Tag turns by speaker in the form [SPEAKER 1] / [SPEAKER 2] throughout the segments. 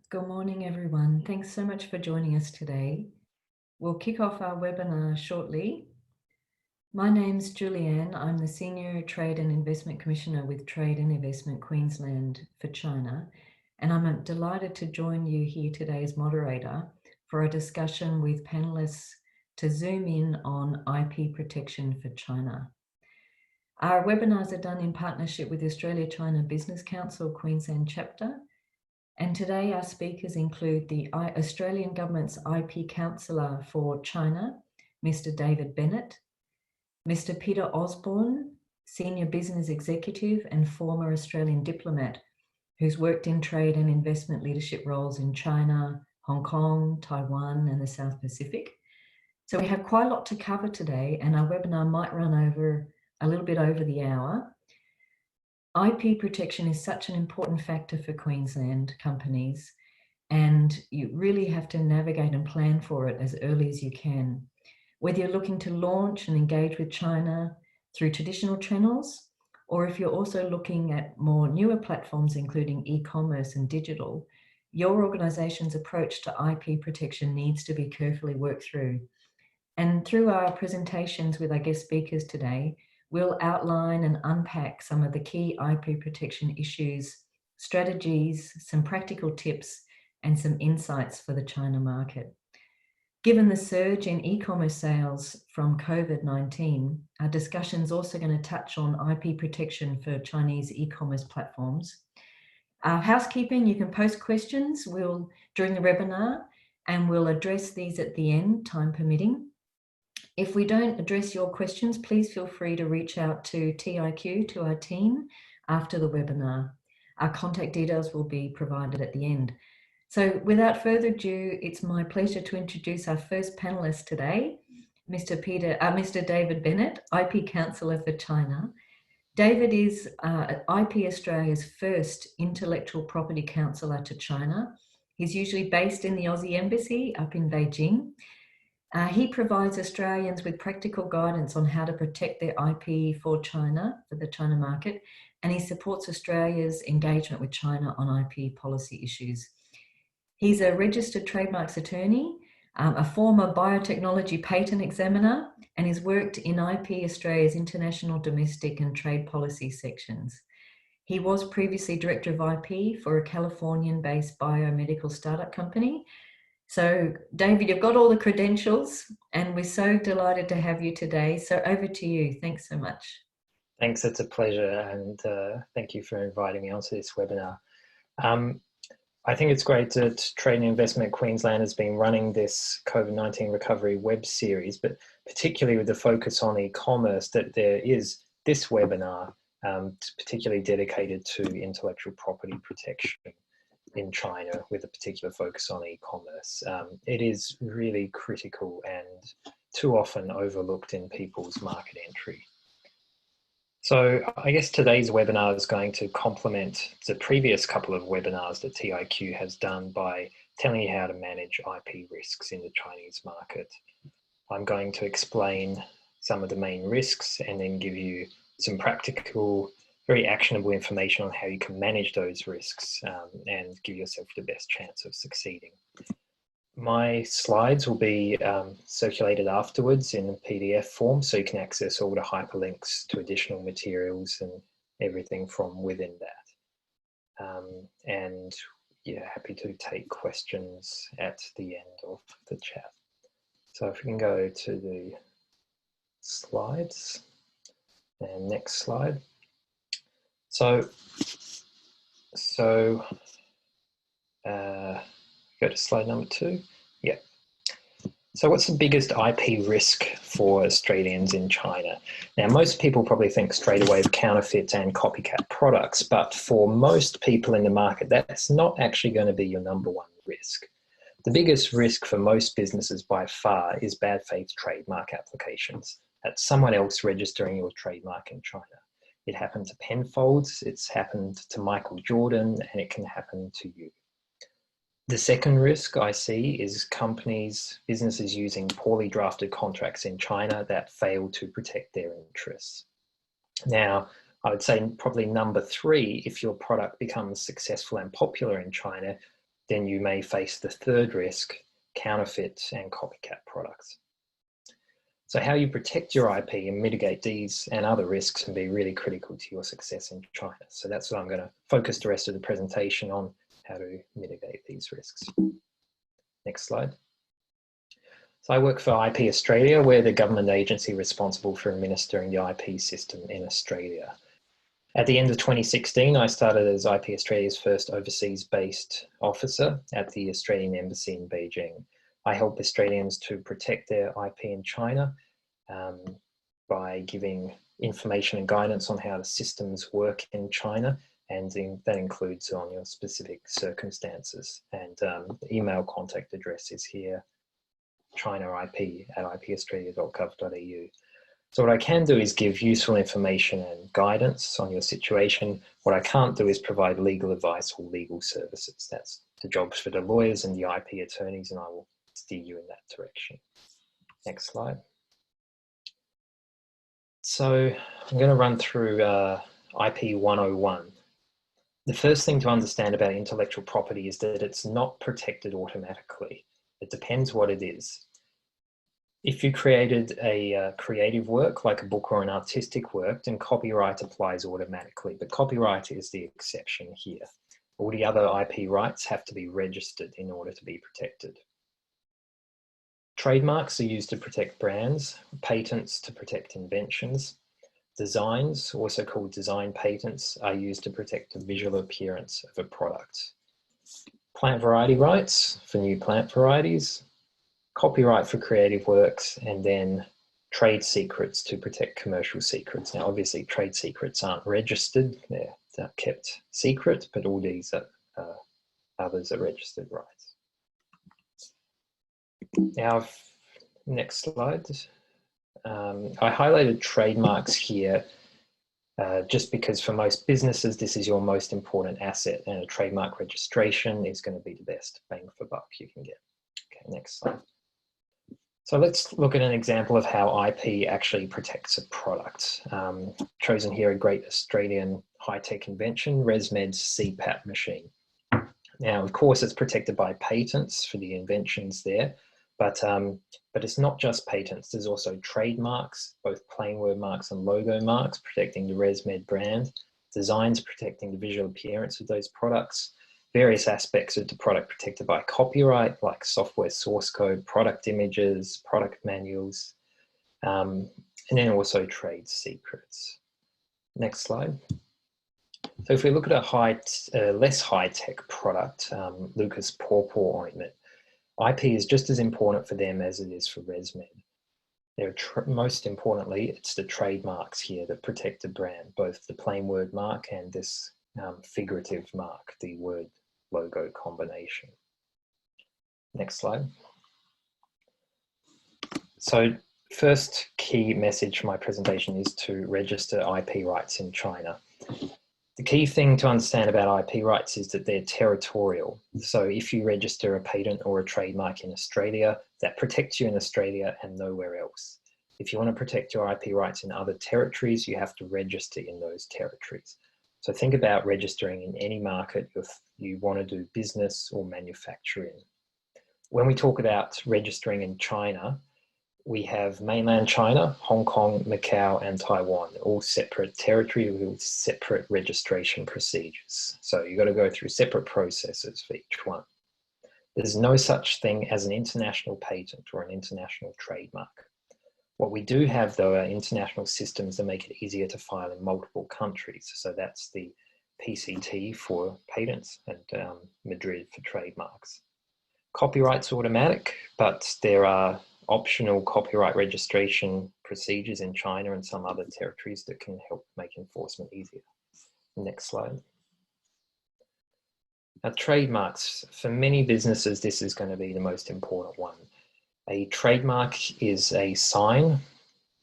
[SPEAKER 1] Good morning, everyone. Thanks so much for joining us today. We'll kick off our webinar shortly. My name's Julianne. I'm the Senior Trade and Investment Commissioner with Trade and Investment Queensland for China, and I'm delighted to join you here today as moderator for a discussion with panelists to zoom in on IP protection for China. Our webinars are done in partnership with the Australia-China Business Council Queensland chapter. And today our speakers include the Australian Government's IP Counsellor for China, Mr. David Bennett, Mr. Peter Osborne, Senior Business Executive and former Australian diplomat who's worked in trade and investment leadership roles in China, Hong Kong, Taiwan and the South Pacific. So we have quite a lot to cover today, and our webinar might run over a little bit over the hour. IP protection is such an important factor for Queensland companies, and you really have to navigate and plan for it as early as you can. Whether you're looking to launch and engage with China through traditional channels, or if you're also looking at more newer platforms, including e-commerce and digital, your organization's approach to IP protection needs to be carefully worked through. And through our presentations with our guest speakers today, we'll outline and unpack some of the key IP protection issues, strategies, some practical tips, and some insights for the China market. Given the surge in e-commerce sales from COVID-19, our discussion is also going to touch on IP protection for Chinese e-commerce platforms. Housekeeping, you can post questions during the webinar, and we'll address these at the end, time permitting. If we don't address your questions, please feel free to reach out to TIQ, to our team, after the webinar. Our contact details will be provided at the end. So without further ado, it's my pleasure to introduce our first panelist today, Mr. David Bennett, IP Counsellor for China. David is IP Australia's first intellectual property counsellor to China. He's usually based in the Aussie Embassy up in Beijing. He provides Australians with practical guidance on how to protect their IP for China, for the China market, and he supports Australia's engagement with China on IP policy issues. He's a registered trademarks attorney, a former biotechnology patent examiner, and has worked in IP Australia's international, domestic and trade policy sections. He was previously Director of IP for a Californian-based biomedical startup company. So, David, you've got all the credentials, and we're so delighted to have you today. So over to you. Thanks so much.
[SPEAKER 2] Thanks, it's a pleasure, and thank you for inviting me onto this webinar. I think it's great that Trade and Investment Queensland has been running this COVID-19 recovery web series, but particularly with the focus on e-commerce, that there is this webinar particularly dedicated to intellectual property protection in China, with a particular focus on e-commerce. It is really critical and too often overlooked in people's market entry. So I guess today's webinar is going to complement the previous couple of webinars that TIQ has done by telling you how to manage IP risks in the Chinese market. I'm going to explain some of the main risks and then give you some practical, very actionable information on how you can manage those risks and give yourself the best chance of succeeding. My slides will be circulated afterwards in a PDF form, so you can access all the hyperlinks to additional materials and everything from within that. And yeah, happy to take questions at the end of the chat. So if we can go to the slides, and next slide. So go to slide number 2. Yeah. So what's the biggest IP risk for Australians in China? Now, most people probably think straight away of counterfeit and copycat products, but for most people in the market, that's not actually going to be your number one risk. The biggest risk for most businesses by far is bad faith trademark applications. That's someone else registering your trademark in China. It happened to Penfolds, it's happened to Michael Jordan, and it can happen to you. The second risk I see is businesses using poorly drafted contracts in China that fail to protect their interests. Now, I would say probably number 3, if your product becomes successful and popular in China, then you may face the third risk, counterfeit and copycat products. So how you protect your IP and mitigate these and other risks can be really critical to your success in China. So that's what I'm going to focus the rest of the presentation on, how to mitigate these risks. Next slide. So I work for IP Australia. We're the government agency responsible for administering the IP system in Australia. At the end of 2016, I started as IP Australia's first overseas-based officer at the Australian Embassy in Beijing. I help Australians to protect their IP in China by giving information and guidance on how the systems work in China, and that includes on your specific circumstances. And the email contact address is here, chinaip@ipaustralia.gov.au. So what I can do is give useful information and guidance on your situation. What I can't do is provide legal advice or legal services. That's the jobs for the lawyers and the IP attorneys, and I will steer you in that direction. Next slide. So I'm going to run through IP 101. The first thing to understand about intellectual property is that it's not protected automatically. It depends what it is. If you created a creative work, like a book or an artistic work, then copyright applies automatically, but copyright is the exception here. All the other IP rights have to be registered in order to be protected. Trademarks are used to protect brands, patents to protect inventions. Designs, also called design patents, are used to protect the visual appearance of a product. Plant variety rights for new plant varieties, copyright for creative works, and then trade secrets to protect commercial secrets. Now, obviously, trade secrets aren't registered, they're kept secret, but all these are others are registered rights. Now, next slide. I highlighted trademarks here just because for most businesses, this is your most important asset, and a trademark registration is going to be the best bang for buck you can get. Okay, next slide. So let's look at an example of how IP actually protects a product. Chosen here a great Australian high-tech invention, ResMed's CPAP machine. Now, of course, it's protected by patents for the inventions there, but it's not just patents. There's also trademarks, both plain word marks and logo marks, protecting the ResMed brand, designs protecting the visual appearance of those products, various aspects of the product protected by copyright, like software source code, product images, product manuals, and then also trade secrets. Next slide. So if we look at a less high-tech product, Lucas Pawpaw ointment, IP is just as important for them as it is for ResMed. Most importantly, it's the trademarks here that protect the brand, both the plain word mark and this figurative mark, the word logo combination. Next slide. So first key message for my presentation is to register IP rights in China. The key thing to understand about IP rights is that they're territorial. So if you register a patent or a trademark in Australia, that protects you in Australia and nowhere else. If you want to protect your IP rights in other territories, you have to register in those territories. So think about registering in any market if you want to do business or manufacture in. When we talk about registering in China, we have mainland China, Hong Kong, Macau, and Taiwan, all separate territory with separate registration procedures. So you've got to go through separate processes for each one. There's no such thing as an international patent or an international trademark. What we do have, though, are international systems that make it easier to file in multiple countries. So that's the PCT for patents and Madrid for trademarks. Copyright's automatic, but there are optional copyright registration procedures in China and some other territories that can help make enforcement easier. Next slide. Now, trademarks. For many businesses, this is going to be the most important one. A trademark is a sign.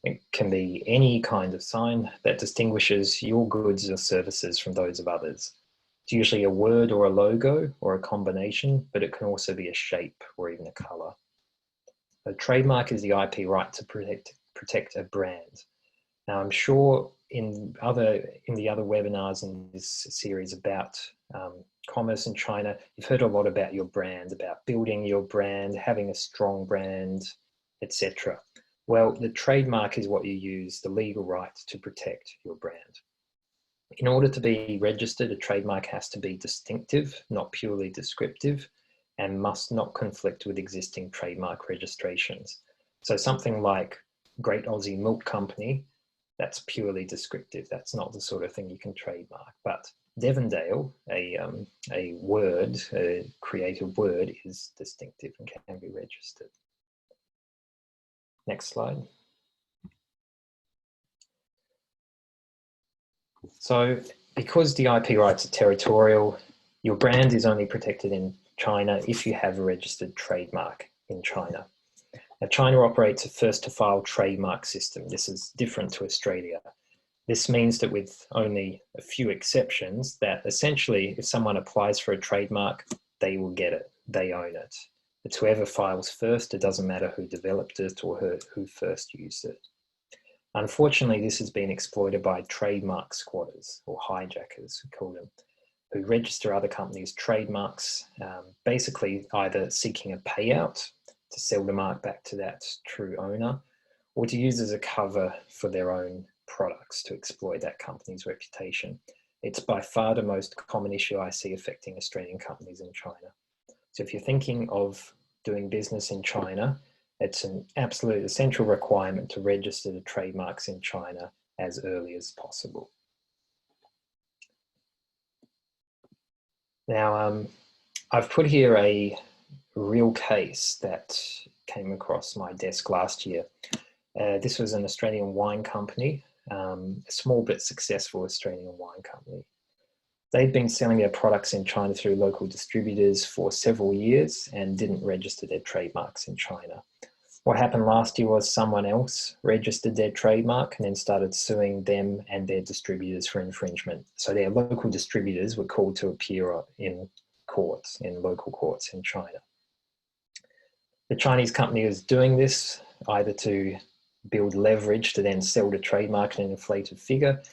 [SPEAKER 2] It can be any kind of sign that distinguishes your goods or services from those of others. It's usually a word or a logo or a combination, but it can also be a shape or even a color. A trademark is the IP right to protect a brand. Now, I'm sure in the other webinars in this series about commerce in China, you've heard a lot about your brand, about building your brand, having a strong brand, etc. Well, the trademark is what you use, the legal right to protect your brand. In order to be registered, a trademark has to be distinctive, not purely descriptive, and must not conflict with existing trademark registrations. So something like Great Aussie Milk Company, that's purely descriptive. That's not the sort of thing you can trademark. But Devondale, a word, a creative word, is distinctive and can be registered. Next slide. So because the IP rights are territorial, your brand is only protected in China if you have a registered trademark in China. Now, China operates a first to file trademark system. This is different to Australia. This means that with only a few exceptions, that essentially if someone applies for a trademark, they will get it, they own it. It's whoever files first, it doesn't matter who developed it or who first used it. Unfortunately, this has been exploited by trademark squatters or hijackers, we call them, who register other companies' trademarks, basically either seeking a payout to sell the mark back to that true owner, or to use as a cover for their own products to exploit that company's reputation. It's by far the most common issue I see affecting Australian companies in China. So if you're thinking of doing business in China, it's an absolute essential requirement to register the trademarks in China as early as possible. Now, I've put here a real case that came across my desk last year. This was an Australian wine company, a small but successful Australian wine company. They'd been selling their products in China through local distributors for several years and didn't register their trademarks in China. What happened last year was someone else registered their trademark and then started suing them and their distributors for infringement. So their local distributors were called to appear in courts, in local courts in China. The Chinese company was doing this either to build leverage to then sell the trademark at an inflated figure,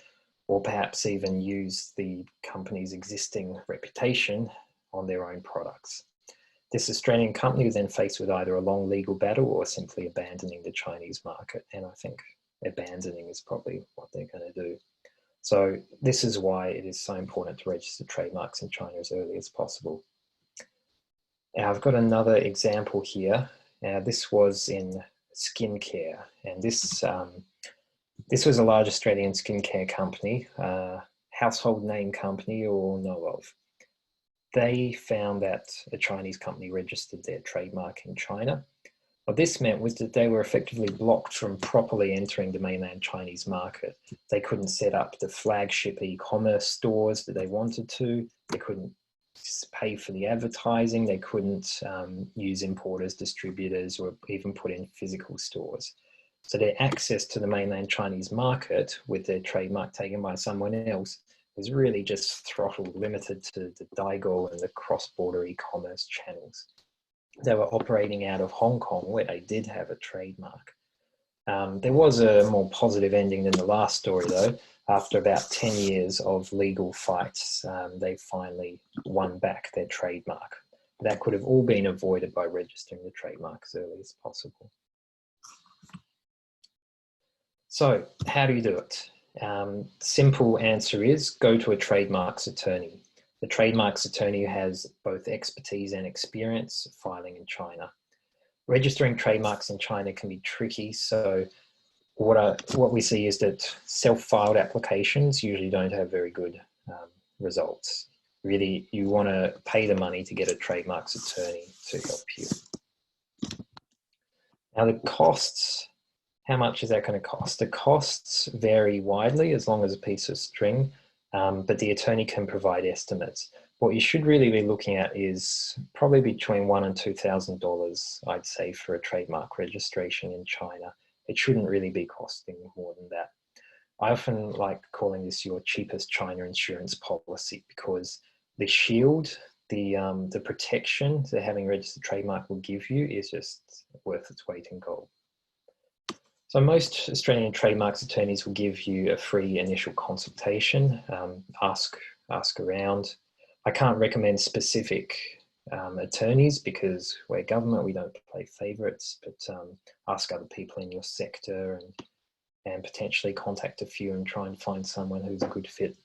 [SPEAKER 2] or perhaps even use the company's existing reputation on their own products. This Australian company was then faced with either a long legal battle or simply abandoning the Chinese market. And I think abandoning is probably what they're going to do. So this is why it is so important to register trademarks in China as early as possible. Now, I've got another example here. This was in skincare, and this was a large Australian skincare company, household name company you all know of. They found that a Chinese company registered their trademark in China. What this meant was that they were effectively blocked from properly entering the mainland Chinese market. They couldn't set up the flagship e-commerce stores that they wanted to. They couldn't pay for the advertising. They couldn't use importers, distributors, or even put in physical stores. So their access to the mainland Chinese market with their trademark taken by someone else was really just throttled, limited to the Daigou and the cross-border e-commerce channels. They were operating out of Hong Kong, where they did have a trademark. There was a more positive ending than the last story, though. After about 10 years of legal fights, they finally won back their trademark. That could have all been avoided by registering the trademark as early as possible. So how do you do it? Simple answer is go to a trademarks attorney. The trademarks attorney has both expertise and experience filing in China. Registering trademarks in China can be tricky, so what we see is that self-filed applications usually don't have very good results. Really, you want to pay the money to get a trademarks attorney to help you. Now the costs, how much is that going to cost? The costs vary widely as long as a piece of string, but the attorney can provide estimates. What you should really be looking at is probably between $1,000 and $2,000, I'd say, for a trademark registration in China. It shouldn't really be costing more than that. I often like calling this your cheapest China insurance policy, because the shield, the protection that having a registered trademark will give you is just worth its weight in gold. So most Australian trademarks attorneys will give you a free initial consultation, ask around. I can't recommend specific attorneys because we're government, we don't play favourites, but ask other people in your sector and potentially contact a few and try and find someone who's a good fit.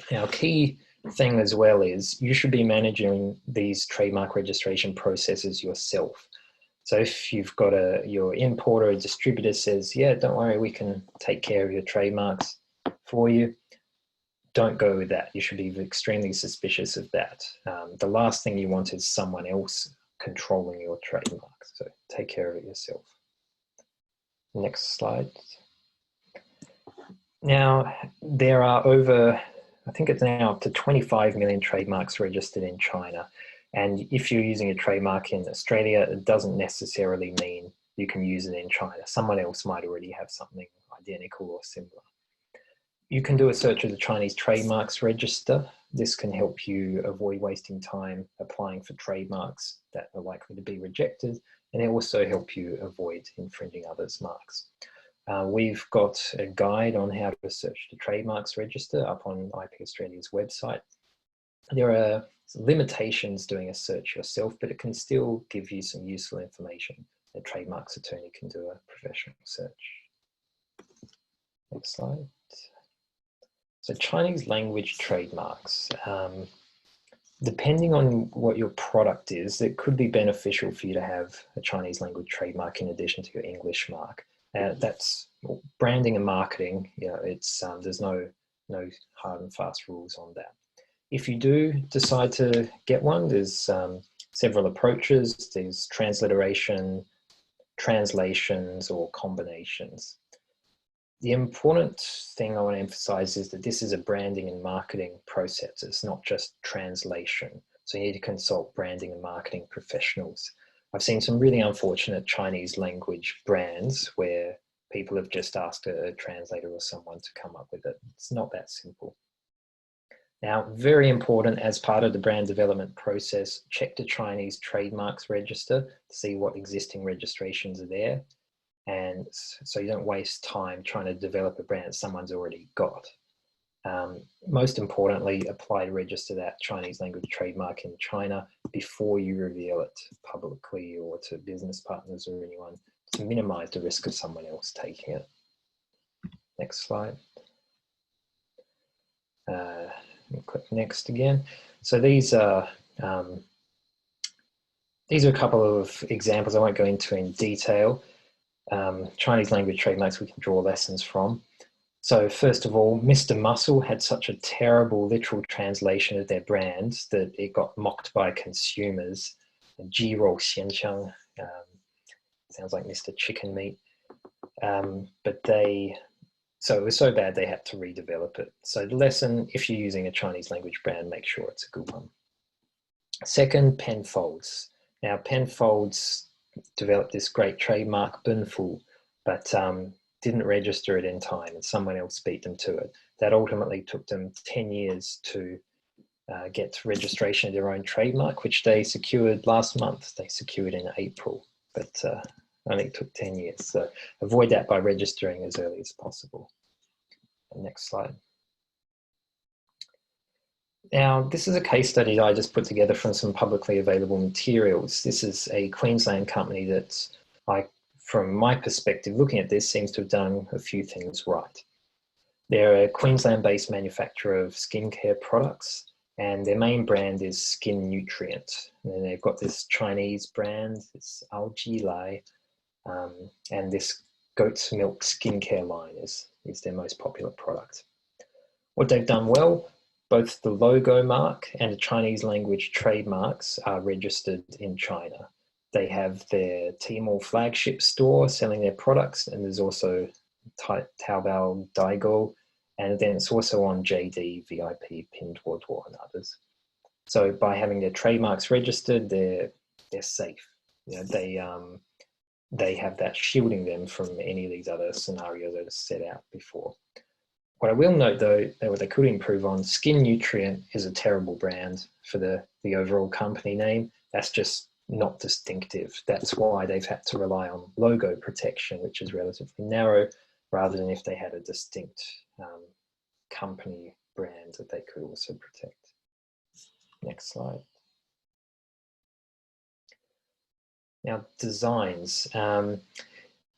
[SPEAKER 2] Now, key thing as well is you should be managing these trademark registration processes yourself. So if you've got your importer or distributor says, yeah, don't worry, we can take care of your trademarks for you, don't go with that. You should be extremely suspicious of that. The last thing you want is someone else controlling your trademark. So take care of it yourself. Next slide. Now, there are I think it's now up to 25 million trademarks registered in China. And if you're using a trademark in Australia, it doesn't necessarily mean you can use it in China. Someone else might already have something identical or similar. You can do a search of the Chinese trademarks register. This can help you avoid wasting time applying for trademarks that are likely to be rejected, and it also help you avoid infringing others' marks. We've got a guide on how to search the trademarks register up on IP Australia's website. There are limitations doing a search yourself, but it can still give you some useful information. A trademarks attorney can do a professional search. Next slide. So Chinese language trademarks. Depending on what your product is, it could be beneficial for you to have a Chinese language trademark in addition to your English mark. That's branding and marketing. You know, it's there's no hard and fast rules on that. If you do decide to get one, there's several approaches. There's transliteration, translations, or combinations. The important thing I want to emphasize is that this is a branding and marketing process. It's not just translation. So you need to consult branding and marketing professionals. I've seen some really unfortunate Chinese language brands where people have just asked a translator or someone to come up with it. It's not that simple. Now, very important as part of the brand development process, check the Chinese trademarks register to see what existing registrations are there. And so you don't waste time trying to develop a brand someone's already got. Most importantly, apply to register that Chinese language trademark in China before you reveal it publicly or to business partners or anyone to minimize the risk of someone else taking it. Next slide. Click next again. So these are a couple of examples I won't go into in detail. Chinese language trademarks we can draw lessons from. So first of all, Mr. Muscle had such a terrible literal translation of their brand that it got mocked by consumers. Jiro Xianqiang sounds like Mr. Chicken Meat. So it was so bad they had to redevelop it. So the lesson, if you're using a Chinese language brand, make sure it's a good one. Second, Penfolds. Now Penfolds developed this great trademark, Bunfu, but didn't register it in time and someone else beat them to it. That ultimately took them 10 years to get registration of their own trademark, which they secured last month. They secured in April, but only took 10 years. So avoid that by registering as early as possible. Next slide. Now, this is a case study I just put together from some publicly available materials. This is a Queensland company that, from my perspective, looking at this, seems to have done a few things right. They're a Queensland-based manufacturer of skincare products, and their main brand is Skin Nutrient. And they've got this Chinese brand, this Algae Lai, and this goat's milk skincare line is their most popular product. What they've done well, both the logo mark and the Chinese language trademarks are registered in China. They have their Tmall flagship store selling their products, and there's also Taobao Daigou, and then it's also on JD, VIP, Pinduoduo, and others. So by having their trademarks registered, they're safe. You know, they have that shielding them from any of these other scenarios that are set out before. What I will note though, what they could improve on, Skin Nutrient is a terrible brand for the overall company name. That's just not distinctive. That's why they've had to rely on logo protection, which is relatively narrow, rather than if they had a distinct company brand that they could also protect. Next slide. Now, designs.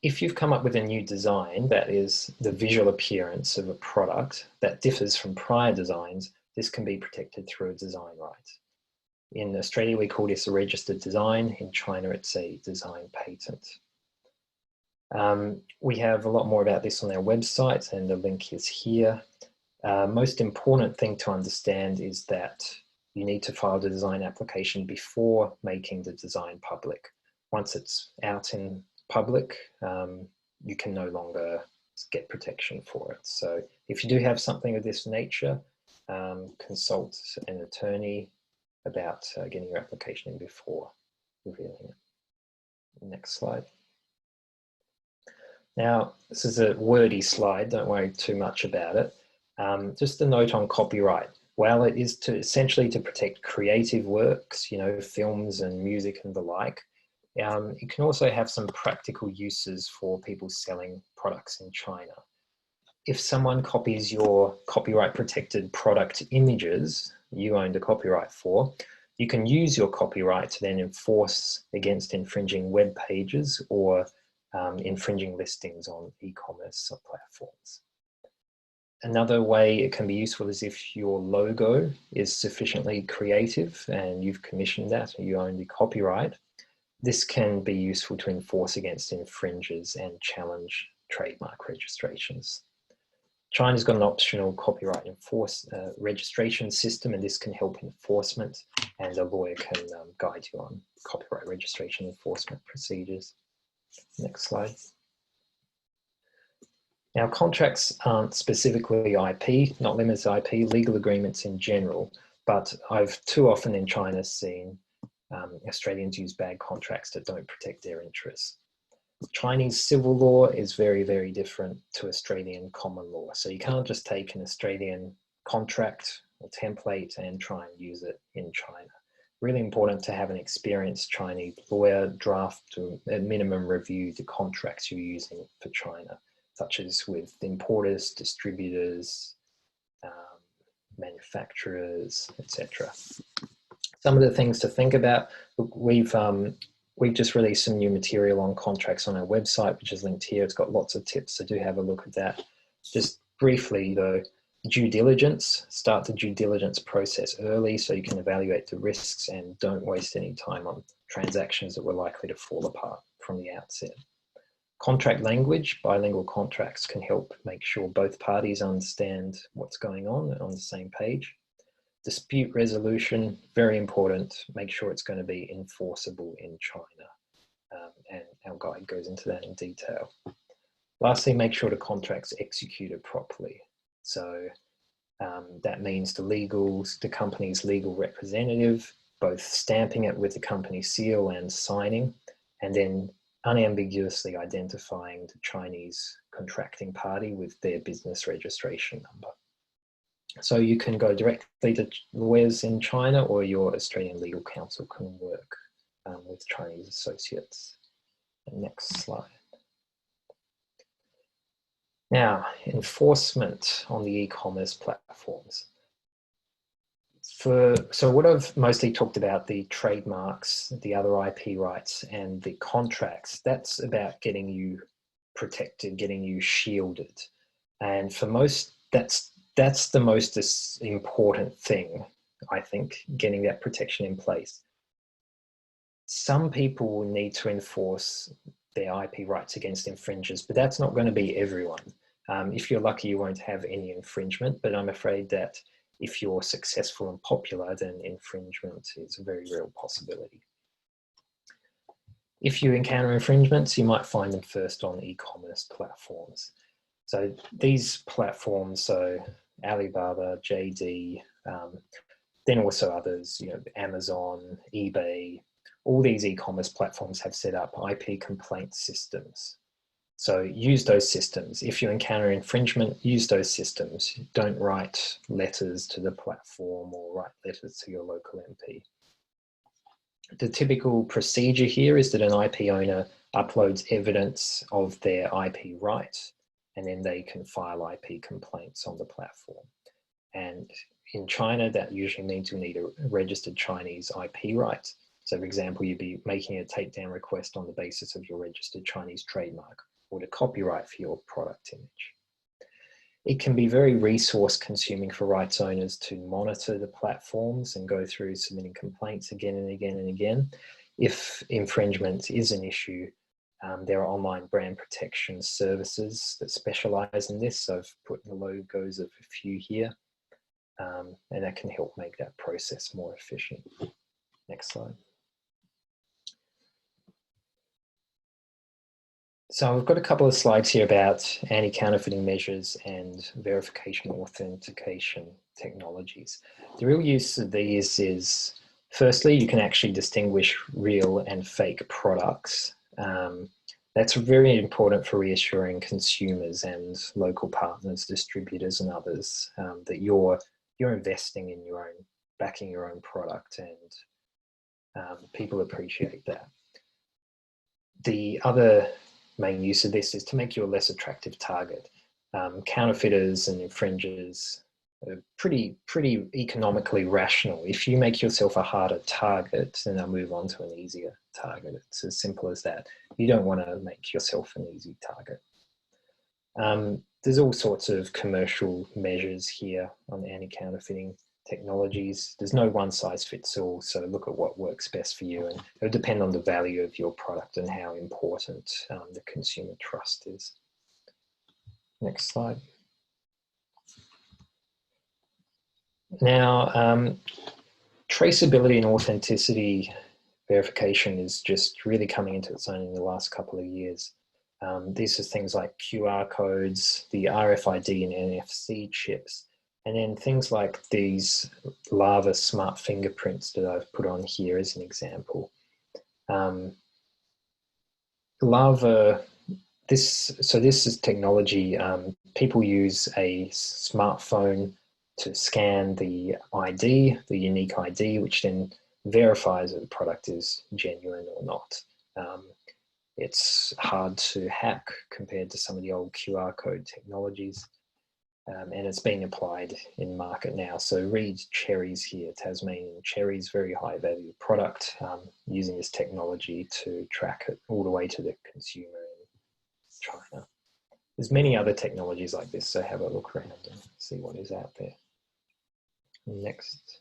[SPEAKER 2] If you've come up with a new design that is the visual appearance of a product that differs from prior designs, this can be protected through a design right. In Australia, we call this a registered design. In China, it's a design patent. We have a lot more about this on our website, and the link is here. Most important thing to understand is that you need to file the design application before making the design public. Once it's out in public, you can no longer get protection for it. So if you do have something of this nature, consult an attorney about getting your application in before revealing it. Next slide. Now, this is a wordy slide, don't worry too much about it. Just a note on copyright. While it is essentially to protect creative works, you know, films and music and the like, it can also have some practical uses for people selling products in China. If someone copies your copyright protected product images you own the copyright for, you can use your copyright to then enforce against infringing web pages or infringing listings on e-commerce platforms. Another way it can be useful is if your logo is sufficiently creative and you've commissioned that, or you own the copyright. This can be useful to enforce against infringers and challenge trademark registrations. China's got an optional copyright registration system, and this can help enforcement, and a lawyer can guide you on copyright registration enforcement procedures. Next slide. Now, contracts aren't specifically IP, not limited to IP, legal agreements in general, but I've too often in China seen Australians use bad contracts that don't protect their interests. Chinese civil law is very, very different to Australian common law. So you can't just take an Australian contract or template and try and use it in China. Really important to have an experienced Chinese lawyer draft to at minimum review the contracts you're using for China, such as with importers, distributors, manufacturers, etc. Some of the things to think about, we've just released some new material on contracts on our website, which is linked here. It's got lots of tips, so do have a look at that. Just briefly though, due diligence, start the due diligence process early so you can evaluate the risks and don't waste any time on transactions that were likely to fall apart from the outset. Contract language, bilingual contracts can help make sure both parties understand what's going on the same page. Dispute resolution, very important. Make sure it's going to be enforceable in China. And our guide goes into that in detail. Lastly, make sure the contract's executed properly. So that means the company's legal representative, both stamping it with the company seal and signing, and then unambiguously identifying the Chinese contracting party with their business registration number. So you can go directly to lawyers in China, or your Australian legal counsel can work with Chinese associates. Next slide. Now, enforcement on the e-commerce platforms. So what I've mostly talked about, the trademarks, the other IP rights, and the contracts, that's about getting you protected, getting you shielded. And for most, that's the most important thing, I think, getting that protection in place. Some people will need to enforce their IP rights against infringers, but that's not going to be everyone. If you're lucky, you won't have any infringement, but I'm afraid that if you're successful and popular, then infringement is a very real possibility. If you encounter infringements, you might find them first on e-commerce platforms. So these platforms, so Alibaba, JD, then also others, you know, Amazon, eBay, all these e-commerce platforms have set up IP complaint systems. So use those systems. If you encounter infringement, use those systems. Don't write letters to the platform or write letters to your local MP. The typical procedure here is that an IP owner uploads evidence of their IP rights, and then they can file IP complaints on the platform. And in China, that usually means you need a registered Chinese IP rights. So for example, you'd be making a takedown request on the basis of your registered Chinese trademark or the copyright for your product image. It can be very resource consuming for rights owners to monitor the platforms and go through submitting complaints again and again and again. If infringement is an issue, there are online brand protection services that specialize in this. So I've put the logos of a few here, and that can help make that process more efficient. Next slide. So we've got a couple of slides here about anti-counterfeiting measures and verification authentication technologies. The real use of these is, firstly, you can actually distinguish real and fake products. That's very important for reassuring consumers and local partners, distributors and others that you're investing in your own, backing your own product, and people appreciate that. The other main use of this is to make you a less attractive target. Counterfeiters and infringers are pretty economically rational. If you make yourself a harder target, then they'll move on to an easier target. It's as simple as that. You don't want to make yourself an easy target. There's all sorts of commercial measures here on anti-counterfeiting technologies. There's no one size fits all, so look at what works best for you, and it'll depend on the value of your product and how important the consumer trust is. Next slide. Now, traceability and authenticity verification is just really coming into its own in the last couple of years. These are things like QR codes, the RFID and NFC chips, and then things like these Lava smart fingerprints that I've put on here as an example. Lava, this is technology. People use a smartphone to scan the ID, the unique ID, which then verifies that the product is genuine or not. It's hard to hack compared to some of the old QR code technologies. And it's being applied in market now. So Reed's cherries here, Tasmanian cherries, very high value product, using this technology to track it all the way to the consumer in China. There's many other technologies like this, so have a look around and see what is out there. Next.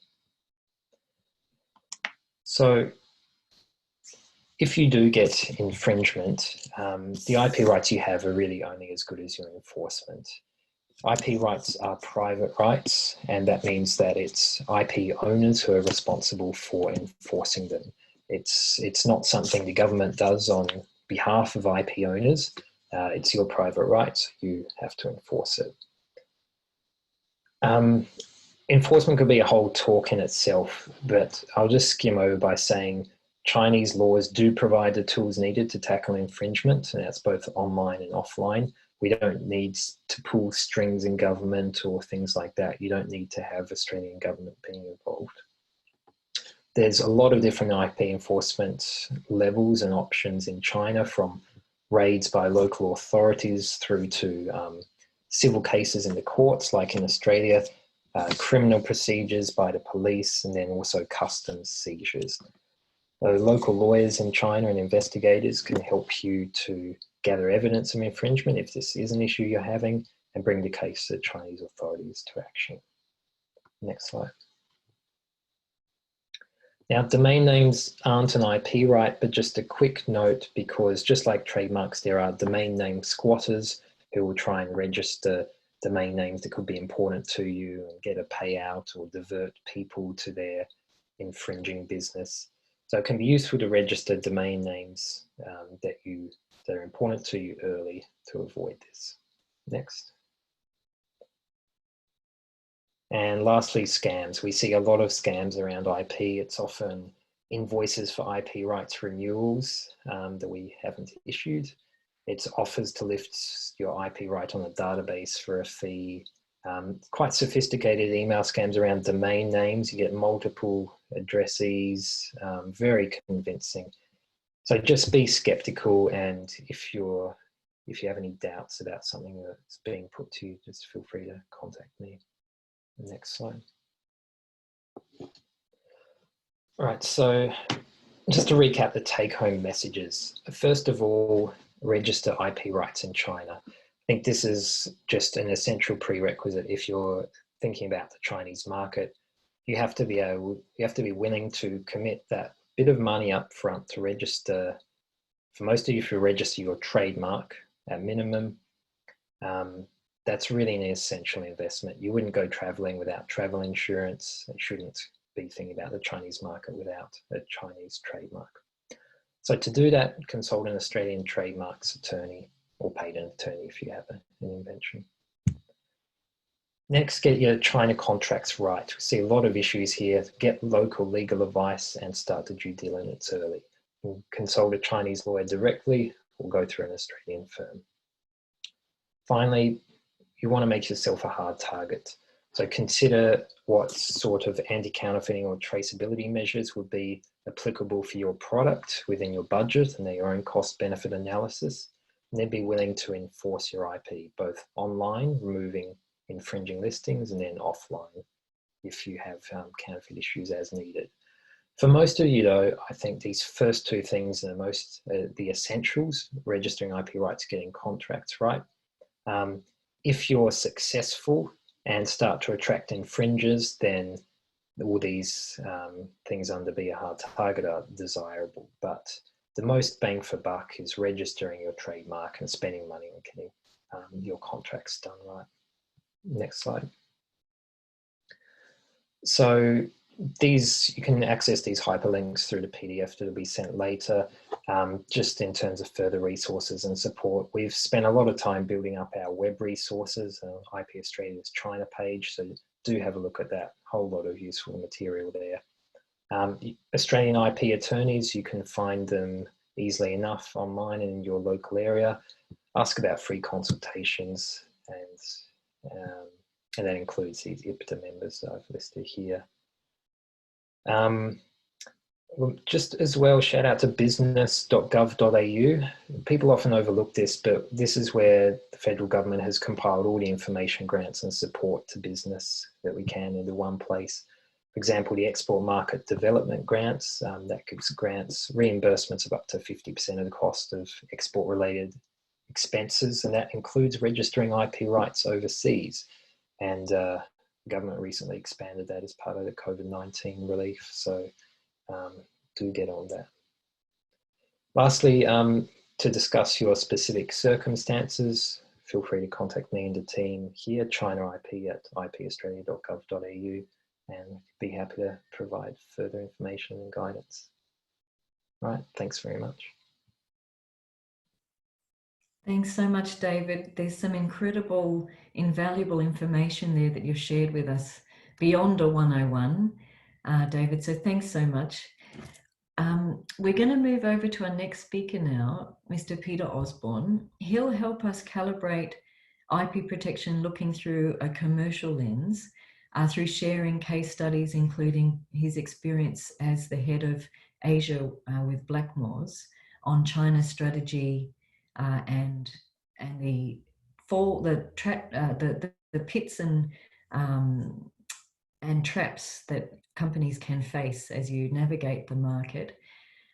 [SPEAKER 2] So if you do get infringement, the IP rights you have are really only as good as your enforcement. IP rights are private rights, and that means that it's IP owners who are responsible for enforcing them. It's not something the government does on behalf of IP owners. It's your private rights. You have to enforce it. Enforcement could be a whole talk in itself, but I'll just skim over by saying Chinese laws do provide the tools needed to tackle infringement, and that's both online and offline. We don't need to pull strings in government or things like that. You don't need to have Australian government being involved. There's a lot of different IP enforcement levels and options in China, from raids by local authorities through to civil cases in the courts, like in Australia, criminal procedures by the police, and then also customs seizures. Local lawyers in China and investigators can help you to gather evidence of infringement if this is an issue you're having, and bring the case to Chinese authorities to action. Next slide. Now, domain names aren't an IP right, but just a quick note, because just like trademarks, there are domain name squatters who will try and register domain names that could be important to you and get a payout or divert people to their infringing business. So it can be useful to register domain names that are important to you early to avoid this. Next. And lastly, scams. We see a lot of scams around IP. It's often invoices for IP rights renewals that we haven't issued. It's offers to lift your IP right on a database for a fee. Quite sophisticated email scams around domain names. You get multiple addressees, very convincing. So just be skeptical, and if you have any doubts about something that's being put to you, just feel free to contact me. Next slide. All right, so just to recap the take-home messages. First of all, register IP rights in China. I think this is just an essential prerequisite if you're thinking about the Chinese market. You have to be willing to commit that bit of money up front to register. For most of you, if you register your trademark at minimum, that's really an essential investment. You wouldn't go traveling without travel insurance, and shouldn't be thinking about the Chinese market without a Chinese trademark. So to do that, consult an Australian trademarks attorney or patent attorney if you have an invention. Next, get your China contracts right. We see a lot of issues here. Get local legal advice and start the due diligence early. Consult a Chinese lawyer directly or go through an Australian firm. Finally, you want to make yourself a hard target. So consider what sort of anti-counterfeiting or traceability measures would be applicable for your product within your budget and your own cost-benefit analysis, and then be willing to enforce your IP, both online, removing infringing listings, and then offline if you have counterfeit issues as needed. For most of you though, I think these first two things are the essentials: registering IP rights, getting contracts right. If you're successful and start to attract infringers, then all these things under be a hard target are desirable. But the most bang for buck is registering your trademark and spending money on getting your contracts done right. Next slide. So you can access these hyperlinks through the PDF that will be sent later. Just in terms of further resources and support, we've spent a lot of time building up our web resources, IP Australia's China page, so do have a look at that. Whole lot of useful material there. Australian IP attorneys, you can find them easily enough online in your local area. Ask about free consultations, and that includes these IPTA members that I've listed here. Just as well, shout out to business.gov.au. People often overlook this, but this is where the federal government has compiled all the information, grants and support to business that we can into one place. For example, the export market development grants, that gives grants reimbursements of up to 50% of the cost of export related expenses, and that includes registering IP rights overseas. And government recently expanded that as part of the COVID-19 relief, so do get on that. Lastly, to discuss your specific circumstances, feel free to contact me and the team here, China IP at ipaustralia.gov.au, and be happy to provide further information and guidance. All right, thanks very much.
[SPEAKER 1] Thanks so much, David. There's some incredible, invaluable information there that you've shared with us beyond a 101, David, so thanks so much. We're going to move over to our next speaker now, Mr. Peter Osborne. He'll help us calibrate IP protection looking through a commercial lens, through sharing case studies, including his experience as the head of Asia with Blackmores on China's strategy and the pits and traps that companies can face as you navigate the market.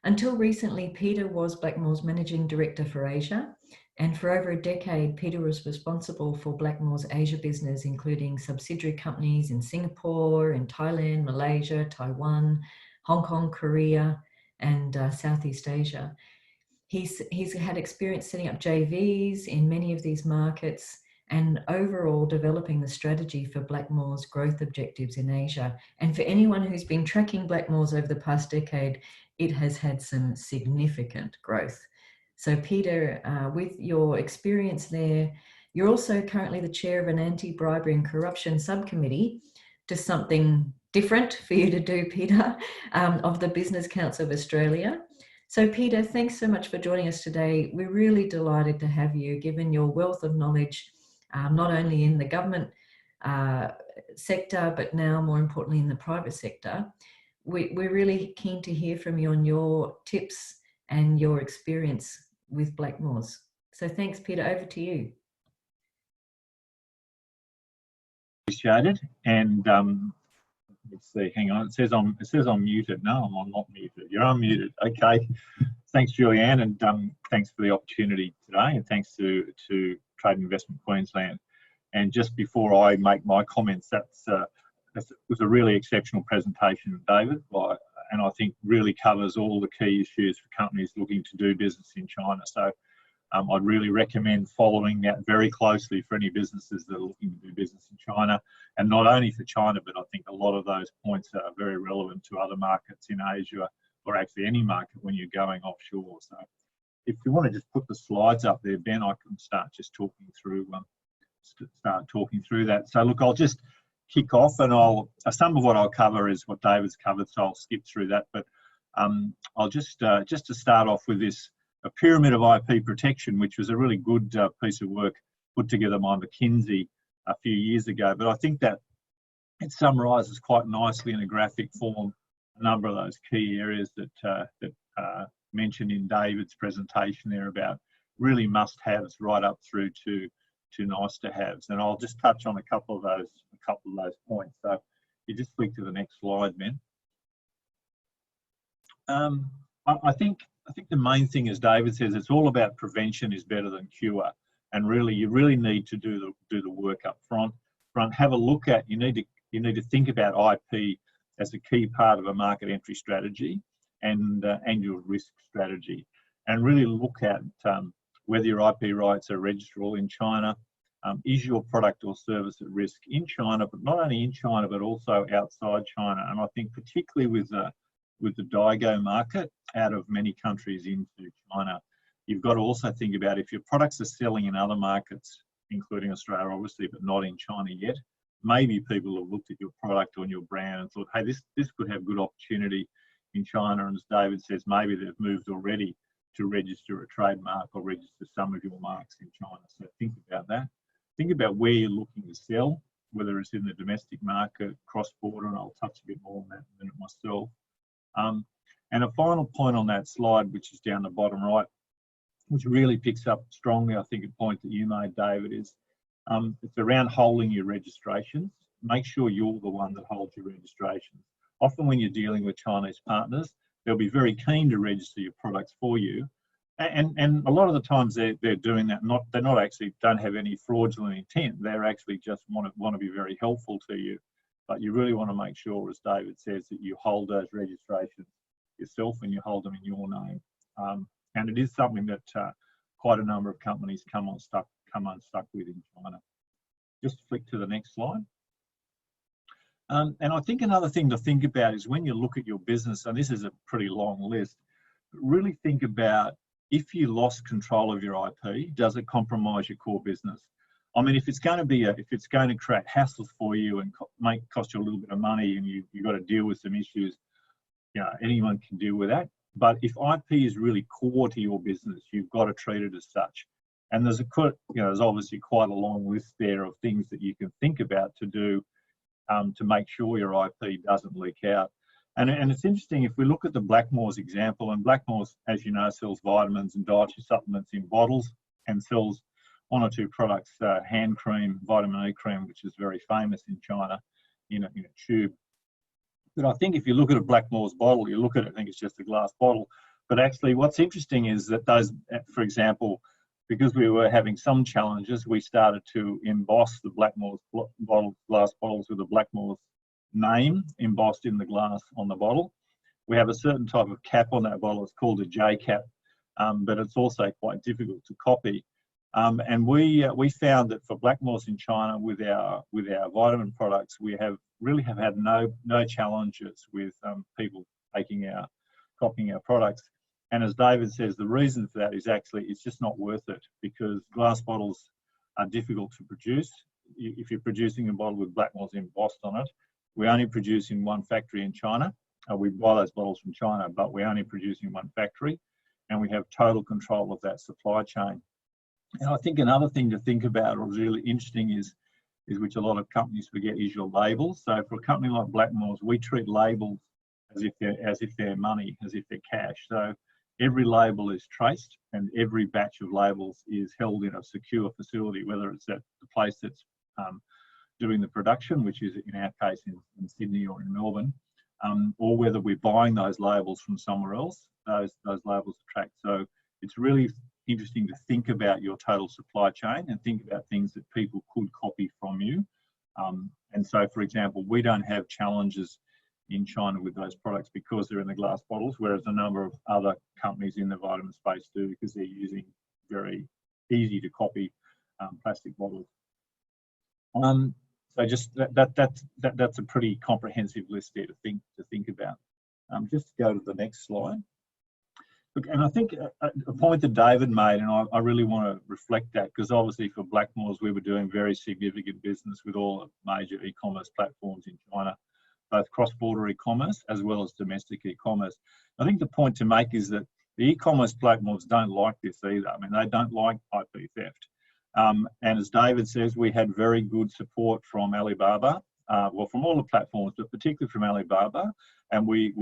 [SPEAKER 1] Until recently, Peter was Blackmore's Managing Director for Asia, and for over a decade, Peter was responsible for Blackmore's Asia business, including subsidiary companies in Singapore, in Thailand, Malaysia, Taiwan, Hong Kong, Korea, and Southeast Asia. He's had experience setting up JVs in many of these markets and overall developing the strategy for Blackmore's growth objectives in Asia. And for anyone who's been tracking Blackmore's over the past decade, it has had some significant growth. So Peter, with your experience there, you're also currently the chair of an anti-bribery and corruption subcommittee, just something different for you to do, Peter, of the Business Council of Australia. So Peter, thanks so much for joining us today. We're really delighted to have you, given your wealth of knowledge, not only in the government sector, but now more importantly in the private sector. we're really keen to hear from you on your tips and your experience with Blackmores. So thanks, Peter, over to you.
[SPEAKER 3] Appreciated. And let's see, hang on, it says I'm muted. No, I'm not muted. You're unmuted. Okay. Thanks, Julianne, and thanks for the opportunity today, and thanks to Trade and Investment Queensland. And just before I make my comments, that was a really exceptional presentation, David, and I think really covers all the key issues for companies looking to do business in China. So I'd really recommend following that very closely for any businesses that are looking to do business in China, and not only for China, but I think a lot of those points are very relevant to other markets in Asia, or actually any market when you're going offshore. So if you want to just put the slides up there, Ben, I can start just talking through that. So look, I'll just kick off, and some of what I'll cover is what David's covered, so I'll skip through that. But I'll just to start off with this, a pyramid of IP protection, which was a really good piece of work put together by McKinsey a few years ago. But I think that it summarises quite nicely in a graphic form a number of those key areas that mentioned in David's presentation there about really must-haves right up through to nice-to-haves. And I'll just touch on a couple of those points. So you just flick to the next slide, Ben. I think the main thing, as David says, it's all about prevention is better than cure, and really you really need to do the work up front. Have a look at, you need to think about IP as a key part of a market entry strategy and your risk strategy, and really look at whether your IP rights are registrable in China. Is your product or service at risk in China, but not only in China but also outside China? And I think particularly with the Daigou market out of many countries into China, you've got to also think about if your products are selling in other markets, including Australia obviously, but not in China yet. Maybe people have looked at your product or your brand and thought, hey, this could have good opportunity in China. And as David says, maybe they've moved already to register a trademark or register some of your marks in China. So think about that. Think about where you're looking to sell, whether it's in the domestic market, cross-border, and I'll touch a bit more on that in a minute myself. And a final point on that slide, which is down the bottom right, which really picks up strongly, I think, a point that you made, David, is it's around holding your registrations. Make sure you're the one that holds your registrations. Often when you're dealing with Chinese partners, they'll be very keen to register your products for you. And a lot of the times they're doing that, they're not actually, don't have any fraudulent intent. They're actually just want to be very helpful to you. But you really want to make sure, as David says, that you hold those registrations yourself and you hold them in your name. And it is something that quite a number of companies come unstuck with in China. Just flick to the next slide. And I think another thing to think about is when you look at your business, and this is a pretty long list, really think about, if you lost control of your IP, does it compromise your core business? I mean, if it's going to create hassles for you and cost you a little bit of money, and you've got to deal with some issues, you know, anyone can deal with that. But if IP is really core to your business, you've got to treat it as such. And there's there's obviously quite a long list there of things that you can think about to do to make sure your IP doesn't leak out. And it's interesting, if we look at the Blackmores example, and Blackmores, as you know, sells vitamins and dietary supplements in bottles, and sells one or two products, hand cream, vitamin E cream, which is very famous in China, in a tube. But I think if you look at a Blackmores bottle, you look at it, I think it's just a glass bottle. But actually what's interesting is that those, for example, because we were having some challenges, we started to emboss the Blackmores glass bottles with a Blackmores name embossed in the glass on the bottle. We have a certain type of cap on that bottle. It's called a J cap, but it's also quite difficult to copy. And we found that for Blackmores in China, with our vitamin products, we really have had no challenges with people copying our products. And as David says, the reason for that is actually it's just not worth it, because glass bottles are difficult to produce. If you're producing a bottle with Blackmores embossed on it, we only produce in one factory in China. We buy those bottles from China, but we only produce in one factory, and we have total control of that supply chain. And I think another thing to think about, or really interesting, is which a lot of companies forget, is your labels. So for a company like Blackmores, we treat labels as if they're money, as if they're cash. So every label is traced, and every batch of labels is held in a secure facility, whether it's at the place that's doing the production, which is in our case in Sydney or in Melbourne, or whether we're buying those labels from somewhere else. Those labels are tracked. So it's really interesting to think about your total supply chain and think about things that people could copy from you. And so, for example, we don't have challenges in China with those products because they're in the glass bottles, whereas a number of other companies in the vitamin space do, because they're using very easy to copy plastic bottles. So just that's a pretty comprehensive list there to think about. Just go to the next slide. Look, and I think a point that David made, and I really want to reflect that, because obviously for Blackmores we were doing very significant business with all the major e-commerce platforms in China, both cross-border e-commerce as well as domestic e-commerce. I think the point to make is that the e-commerce platforms don't like this either. I mean, they don't like IP theft. And as David says, we had very good support from Alibaba, well, from all the platforms, but particularly from Alibaba. And we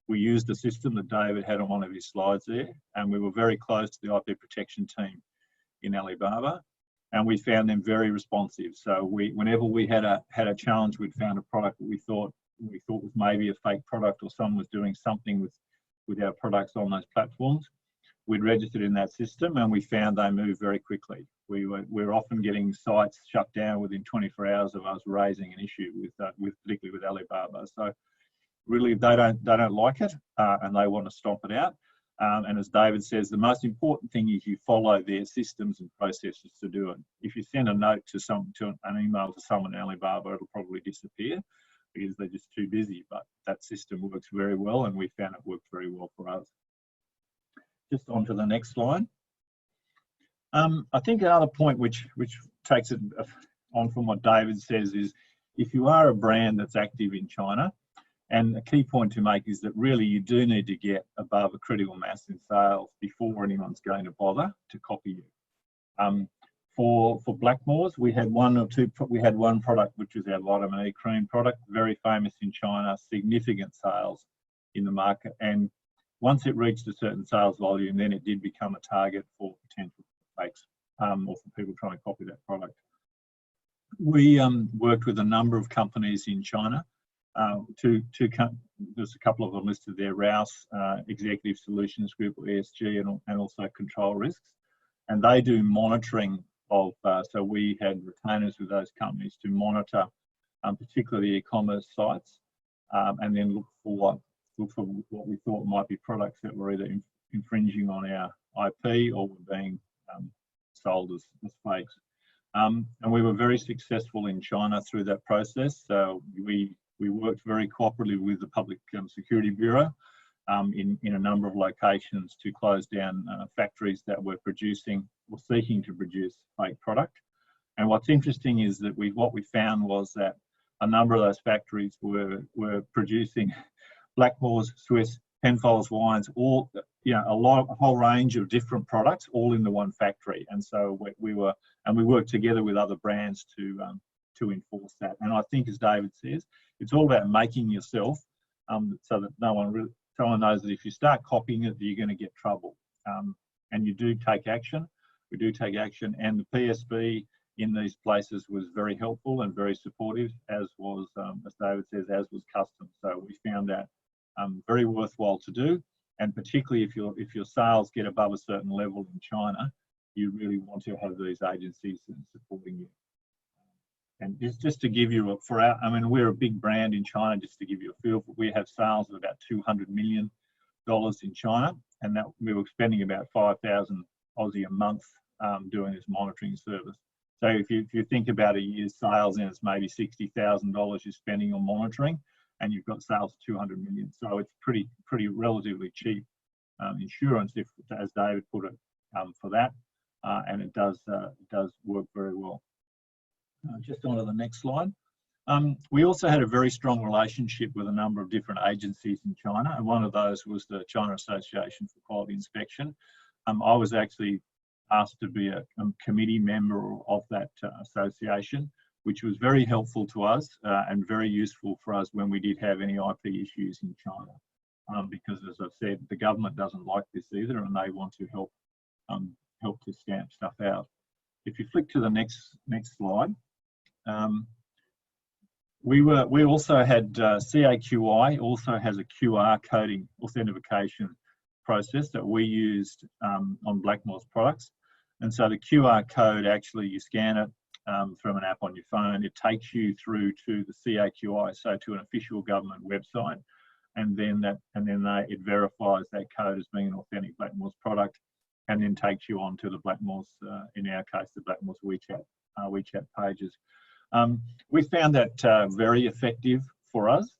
[SPEAKER 3] used the system that David had on one of his slides there, and we were very close to the IP protection team in Alibaba, and we found them very responsive. So whenever we had a challenge, we'd found a product that we thought was maybe a fake product, or someone was doing something with our products on those platforms, we'd registered in that system, and we found they moved very quickly. We're often getting sites shut down within 24 hours of us raising an issue particularly with Alibaba. So really, they don't like it, and they want to stomp it out. And as David says, the most important thing is you follow their systems and processes to do it. If you send a note to an email to someone in Alibaba, it'll probably disappear because they're just too busy. But that system works very well, and we found it worked very well for us. Just on to the next slide. I think another point which takes it on from what David says is, if you are a brand that's active in China, and a key point to make is that really you do need to get above a critical mass in sales before anyone's going to bother to copy you. For Blackmores, we had one product which was our vitamin E cream product, very famous in China, significant sales in the market, and once it reached a certain sales volume, then it did become a target for potential fakes or for people trying to copy that product. We worked with a number of companies in China. There's a couple of them listed there: Rouse, Executive Solutions Group, ESG, and also Control Risks. And they do monitoring of, so we had retainers with those companies to monitor particularly e-commerce sites, and then look for what we thought might be products that were either infringing on our IP or were being sold as fakes. And we were very successful in China through that process. So we worked very cooperatively with the Public Security Bureau in a number of locations to close down factories that were producing or seeking to produce fake product. And what's interesting is that what we found was that a number of those factories were producing Blackmores, Swiss, Penfolds wines, all, a whole range of different products, all in the one factory. And so we worked together with other brands to enforce that. And I think, as David says, it's all about making yourself so that someone knows that if you start copying it, you're going to get trouble. And you do take action. We do take action, and the PSB in these places was very helpful and very supportive, as was, as David says, as was Customs. So we found that very worthwhile to do, and particularly if your sales get above a certain level in China, you really want to have these agencies supporting you. And just to give you we're a big brand in China. Just to give you a feel, we have sales of about $200 million in China, and that we were spending about 5,000 Aussie a month doing this monitoring service. So if you think about a year's sales, and it's maybe $60,000 you're spending on monitoring, and you've got sales of 200 million. So it's pretty relatively cheap insurance, if, as David put it, for that, and it does work very well. Just on to the next slide. We also had a very strong relationship with a number of different agencies in China, and one of those was the China Association for Quality Inspection. I was actually asked to be a committee member of that association. which was very helpful to us and very useful for us when we did have any IP issues in China. Because, as I've said, the government doesn't like this either, and they want to help to stamp stuff out. If you flick to the next slide, we also had CAQI also has a QR coding authentication process that we used on Blackmore's products, and so the QR code, actually you scan it from an app on your phone, it takes you through to the CAQI, so to an official government website, and then it verifies that code as being an authentic Blackmore's product, and then takes you on to the Blackmore's, in our case, the Blackmore's WeChat pages. We found that very effective for us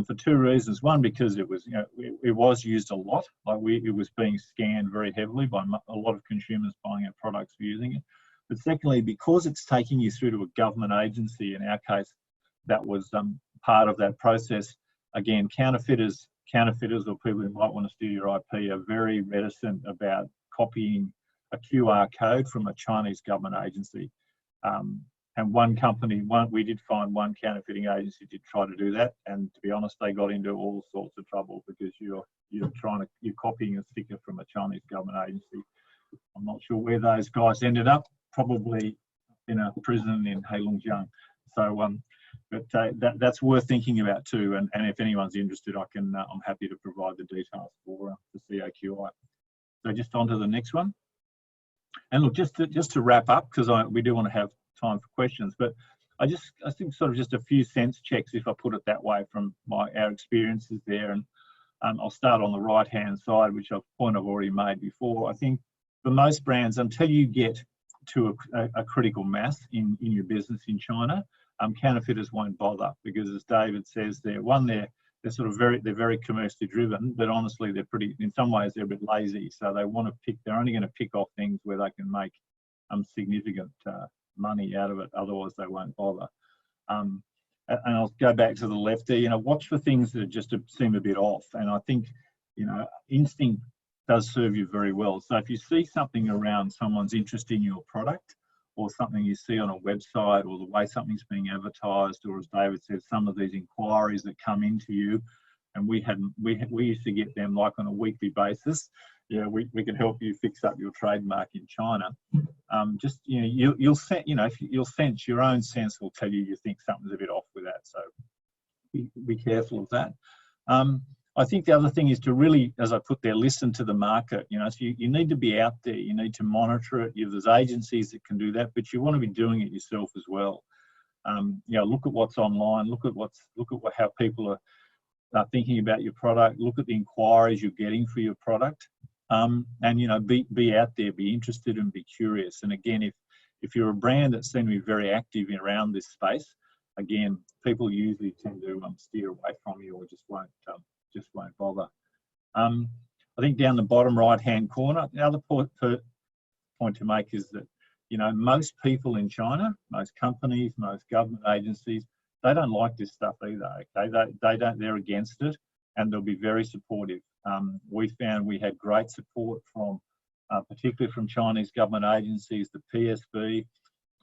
[SPEAKER 3] for two reasons. One, because it was, it was used a lot. It was being scanned very heavily by a lot of consumers buying our products for using it. But secondly, because it's taking you through to a government agency, in our case, that was part of that process. Again, counterfeiters or people who might want to steal your IP are very reticent about copying a QR code from a Chinese government agency. And we did find one counterfeiting agency did try to do that, and to be honest, they got into all sorts of trouble because you're copying a sticker from a Chinese government agency. I'm not sure where those guys ended up, probably in a prison in Heilongjiang. So, but that's worth thinking about too. And if anyone's interested, I'm happy to provide the details for the CAQI. So just on to the next one. And look, just to wrap up, because we do want to have time for questions, but I think sort of just a few sense checks, if I put it that way, from our experiences there. And I'll start on the right hand side, which I've already made before. I think for most brands, until you get to a critical mass in your business in China, counterfeiters won't bother, because, as David says, they're very commercially driven, but honestly in some ways they're a bit lazy, so they're only going to pick off things where they can make significant money out of it, otherwise they won't bother. And I'll go back to the left there, watch for things that just seem a bit off, and I think instinct does serve you very well. So if you see something around someone's interest in your product, or something you see on a website, or the way something's being advertised, or, as David said, some of these inquiries that come into you, and we used to get them like on a weekly basis. We can help you fix up your trademark in China. You'll sense, your own sense will tell you think something's a bit off with that. So be careful of that. I think the other thing is to really, as I put there, listen to the market. So you need to be out there. You need to monitor it. There's agencies that can do that, but you want to be doing it yourself as well. Look at what's online. Look at how people are thinking about your product. Look at the inquiries you're getting for your product. And be out there, be interested, and be curious. And again, if you're a brand that seems to be very active around this space, again, people usually tend to steer away from you, or just won't bother. I think down the bottom right-hand corner, the other point to make is that, most people in China, most companies, most government agencies, they don't like this stuff either. Okay, they're against it, and they'll be very supportive. We found we had great support from, particularly from Chinese government agencies, the PSB,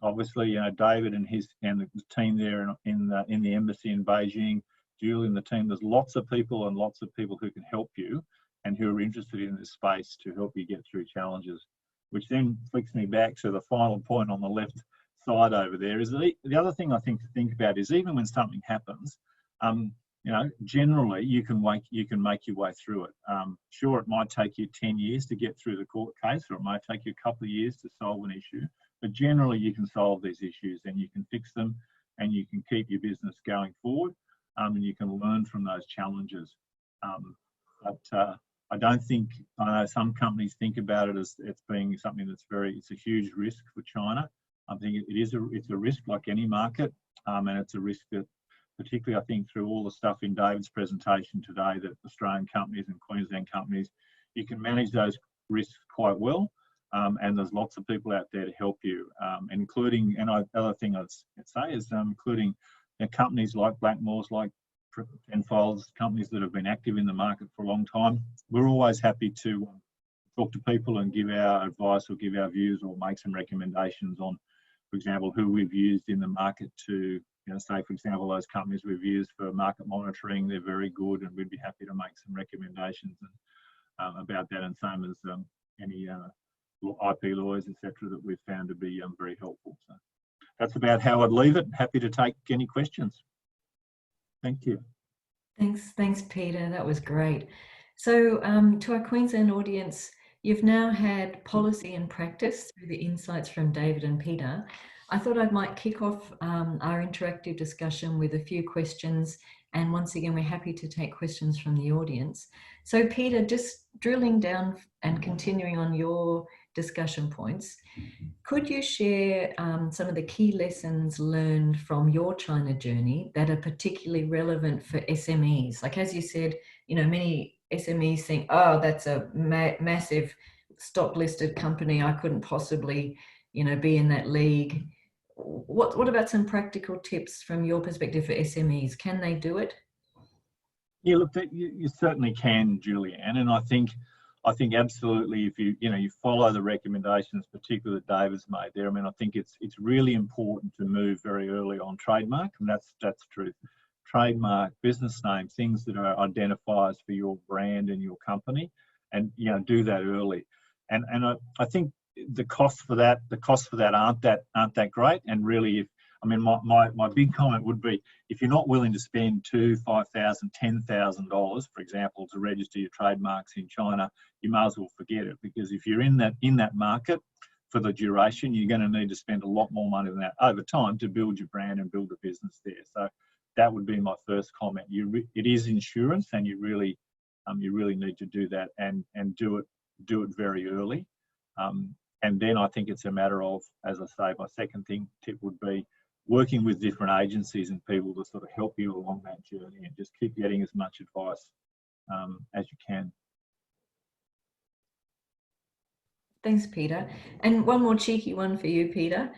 [SPEAKER 3] obviously, David and the team there in the embassy in Beijing. Julie and the team, there's lots of people who can help you and who are interested in this space to help you get through challenges, which then flicks me back to the final point on the left side over there. Is the other thing I think to think about is, even when something happens, generally you can make your way through it. Sure, it might take you 10 years to get through the court case, or it might take you a couple of years to solve an issue, but generally you can solve these issues and you can fix them, and you can keep your business going forward. And you can learn from those challenges. But I don't think, I know some companies think about it as it's being something it's a huge risk for China. I think it's a risk like any market, and it's a risk that, particularly I think through all the stuff in David's presentation today, that Australian companies and Queensland companies, you can manage those risks quite well. And there's lots of people out there to help you, including, other thing I'd say is including companies like Blackmore's, like Tenfold's, companies that have been active in the market for a long time. We're always happy to talk to people and give our advice or give our views or make some recommendations on for example, who we've used in the market to, say, for example, those companies we've used for market monitoring, they're very good, and we'd be happy to make some recommendations about that, and same as any IP lawyers, etc., that we've found to be very helpful. So that's about how I'd leave it. Happy to take any questions. Thank you.
[SPEAKER 1] Thanks, Peter. That was great. So to our Queensland audience, you've now had policy and practice through the insights from David and Peter. I thought I might kick off our interactive discussion with a few questions. And once again, we're happy to take questions from the audience. So Peter, just drilling down and continuing on your discussion points, could you share some of the key lessons learned from your China journey that are particularly relevant for SMEs? Like, as you said, many SMEs think, oh, that's a massive stock listed company, I couldn't possibly, be in that league. What about some practical tips from your perspective for SMEs? Can they do it?
[SPEAKER 3] Yeah, look, you certainly can, Julianne, and I think absolutely, if you follow the recommendations, particularly that David's made there. I mean, I think it's really important to move very early on trademark, and that's true. Trademark, business name, things that are identifiers for your brand and your company, and do that early. And I think the costs for that aren't that great. And really, my big comment would be, if you're not willing to spend $2,000, $5,000, $10,000, for example, to register your trademarks in China, you may as well forget it, because if you're in that market for the duration, you're going to need to spend a lot more money than that over time to build your brand and build a business there. So that would be my first comment. It is insurance, and you really need to do that and do it very early. And then I think it's a matter of, as I say, my second tip would be working with different agencies and people to sort of help you along that journey, and just keep getting as much advice as you can.
[SPEAKER 1] Thanks, Peter. And one more cheeky one for you, Peter.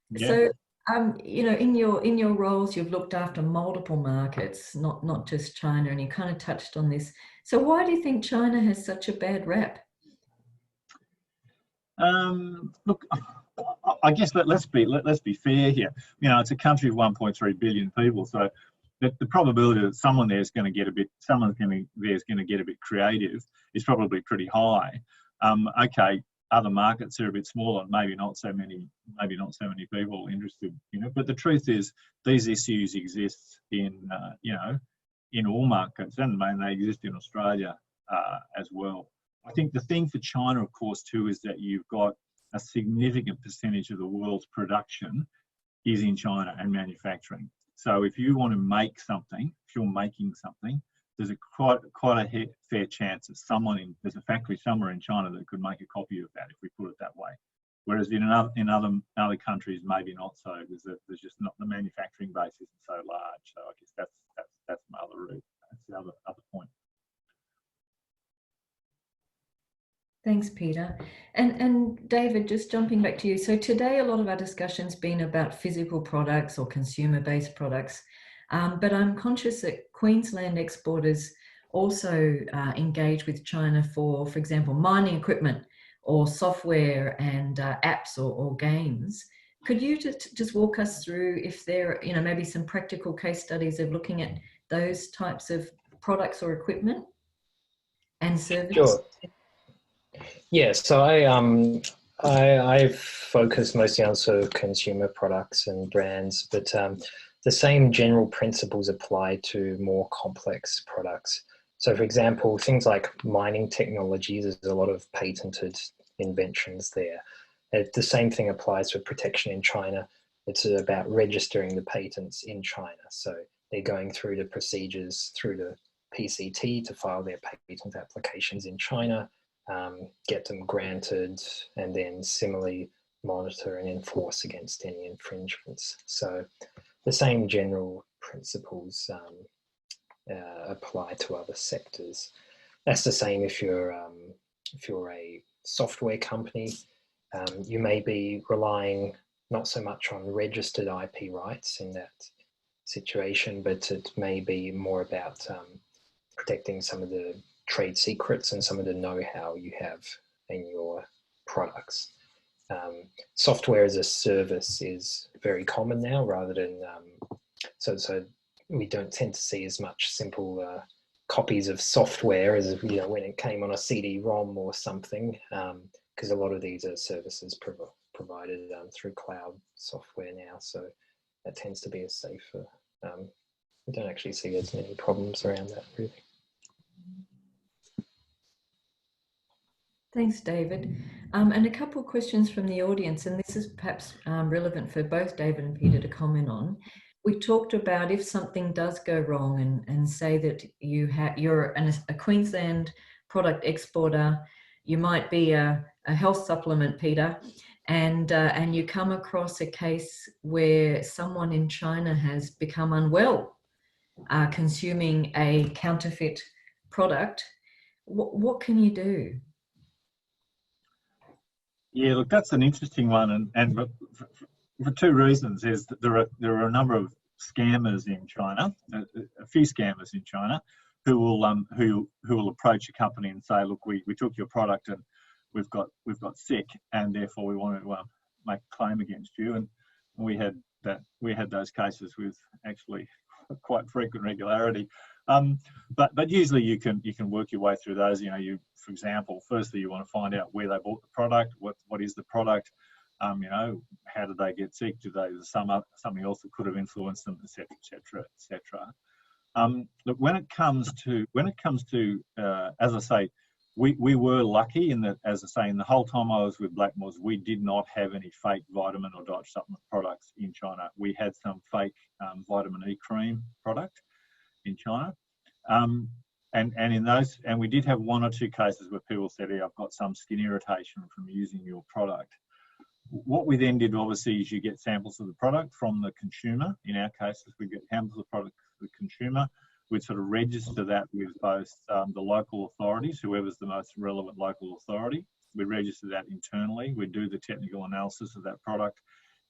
[SPEAKER 3] Yeah.
[SPEAKER 1] So, in your roles, you've looked after multiple markets, not just China, and you kind of touched on this. So why do you think China has such a bad rep?
[SPEAKER 3] Look, I guess let's be fair here. It's a country of 1.3 billion people, so the probability that someone there is going to get a bit creative is probably pretty high. Okay, other markets are a bit smaller, maybe not so many people interested. But the truth is, these issues exist in all markets, and they exist in Australia as well. I think the thing for China, of course, too, is that you've got a significant percentage of the world's production is in China and manufacturing. So if you want to make something, if you're making something, there's quite a fair chance that there's a factory somewhere in China that could make a copy of that, if we put it that way. Whereas in other countries, maybe not so, because there's just not, the manufacturing base isn't so large. So I guess that's my other route. That's the other point.
[SPEAKER 1] Thanks, Peter. And David, just jumping back to you. So today, a lot of our discussion's been about physical products or consumer-based products, but I'm conscious that Queensland exporters also engage with China for example, mining equipment or software and apps or games. Could you just walk us through if there are, maybe some practical case studies of looking at those types of products or equipment and services?
[SPEAKER 2] Sure. Yeah, so I've focused mostly on sort of consumer products and brands, but the same general principles apply to more complex products. So for example, things like mining technologies, there's a lot of patented inventions there. The same thing applies for protection in China. It's about registering the patents in China. So they're going through the procedures through the PCT to file their patent applications in China, get them granted, and then similarly monitor and enforce against any infringements. So the same general principles apply to other sectors. That's the same if you're a software company. You may be relying not so much on registered IP rights in that situation, but it may be more about protecting some of the trade secrets and some of the know-how you have in your products. software as a service is very common now, rather than so we don't tend to see as much simple copies of software as when it came on a CD-ROM or something, because a lot of these are services provided through cloud software now, so that tends to be a safer. We don't actually see as many problems around that, really.
[SPEAKER 1] Thanks, David. And a couple of questions from the audience, and this is perhaps relevant for both David and Peter to comment on. We talked about if something does go wrong, and say that you're a Queensland product exporter, you might be a health supplement, Peter, and you come across a case where someone in China has become unwell consuming a counterfeit product. What can you do?
[SPEAKER 3] Yeah, look, that's an interesting one, and for two reasons. Is that there are a number of scammers in China, a few scammers in China, who will approach a company and say, look, we took your product and we've got sick, and therefore we want to make a claim against you. And we had those cases with actually quite frequent regularity. But usually you can work your way through those. For example, firstly you want to find out where they bought the product, what is the product, how did they get sick, something else that could have influenced them, etc., etc., etc. Look, when it comes to as I say, we were lucky in that, as I say, in the whole time I was with Blackmores, we did not have any fake vitamin or dietary supplement products in China. We had some fake vitamin E cream product in China, and we did have one or two cases where people said, "Hey, I've got some skin irritation from using your product." What we then did, obviously, is you get samples of the product from the consumer. In our cases, we get samples of the product from the consumer. We'd sort of register that with both the local authorities, whoever's the most relevant local authority. We register that internally. We do the technical analysis of that product.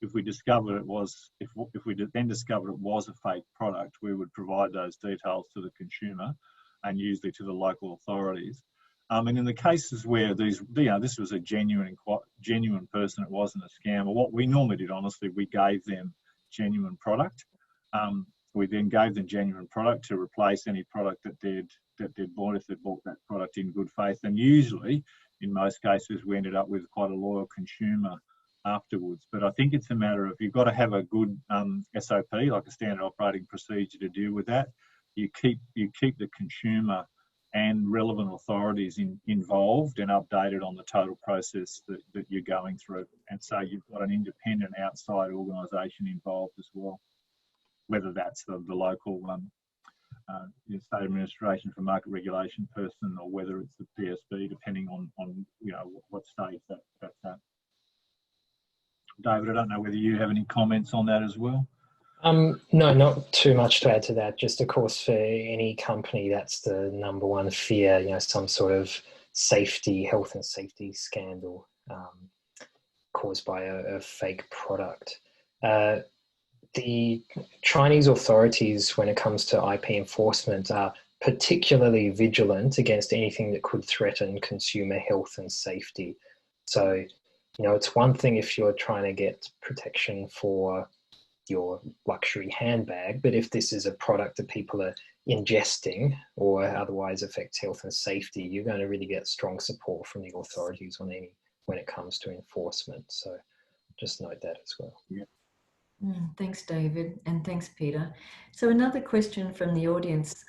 [SPEAKER 3] If we discovered it was, if we then discovered it was a fake product, we would provide those details to the consumer, and usually to the local authorities. And in the cases where this was a genuine person, it wasn't a scam. What we normally did, honestly, we gave them genuine product. We then gave them genuine product to replace any product that they'd bought, if they bought that product in good faith. And usually, in most cases, we ended up with quite a loyal consumer afterwards. But I think it's a matter of, you've got to have a good SOP, like a standard operating procedure, to deal with that. You keep the consumer and relevant authorities involved and updated on the total process that you're going through. And so you've got an independent outside organisation involved as well, whether that's the local State Administration for Market Regulation person, or whether it's the PSB, depending on what stage that's at. David, I don't know whether you have any comments on that as well.
[SPEAKER 2] No, not too much to add to that. Just, of course, for any company, that's the number one fear, some sort of health and safety scandal caused by a fake product. The Chinese authorities, when it comes to IP enforcement, are particularly vigilant against anything that could threaten consumer health and safety. So, it's one thing if you're trying to get protection for your luxury handbag, but if this is a product that people are ingesting or otherwise affects health and safety, you're going to really get strong support from the authorities when it comes to enforcement. So just note that as well.
[SPEAKER 3] Yeah.
[SPEAKER 1] Thanks, David, and thanks, Peter. So another question from the audience,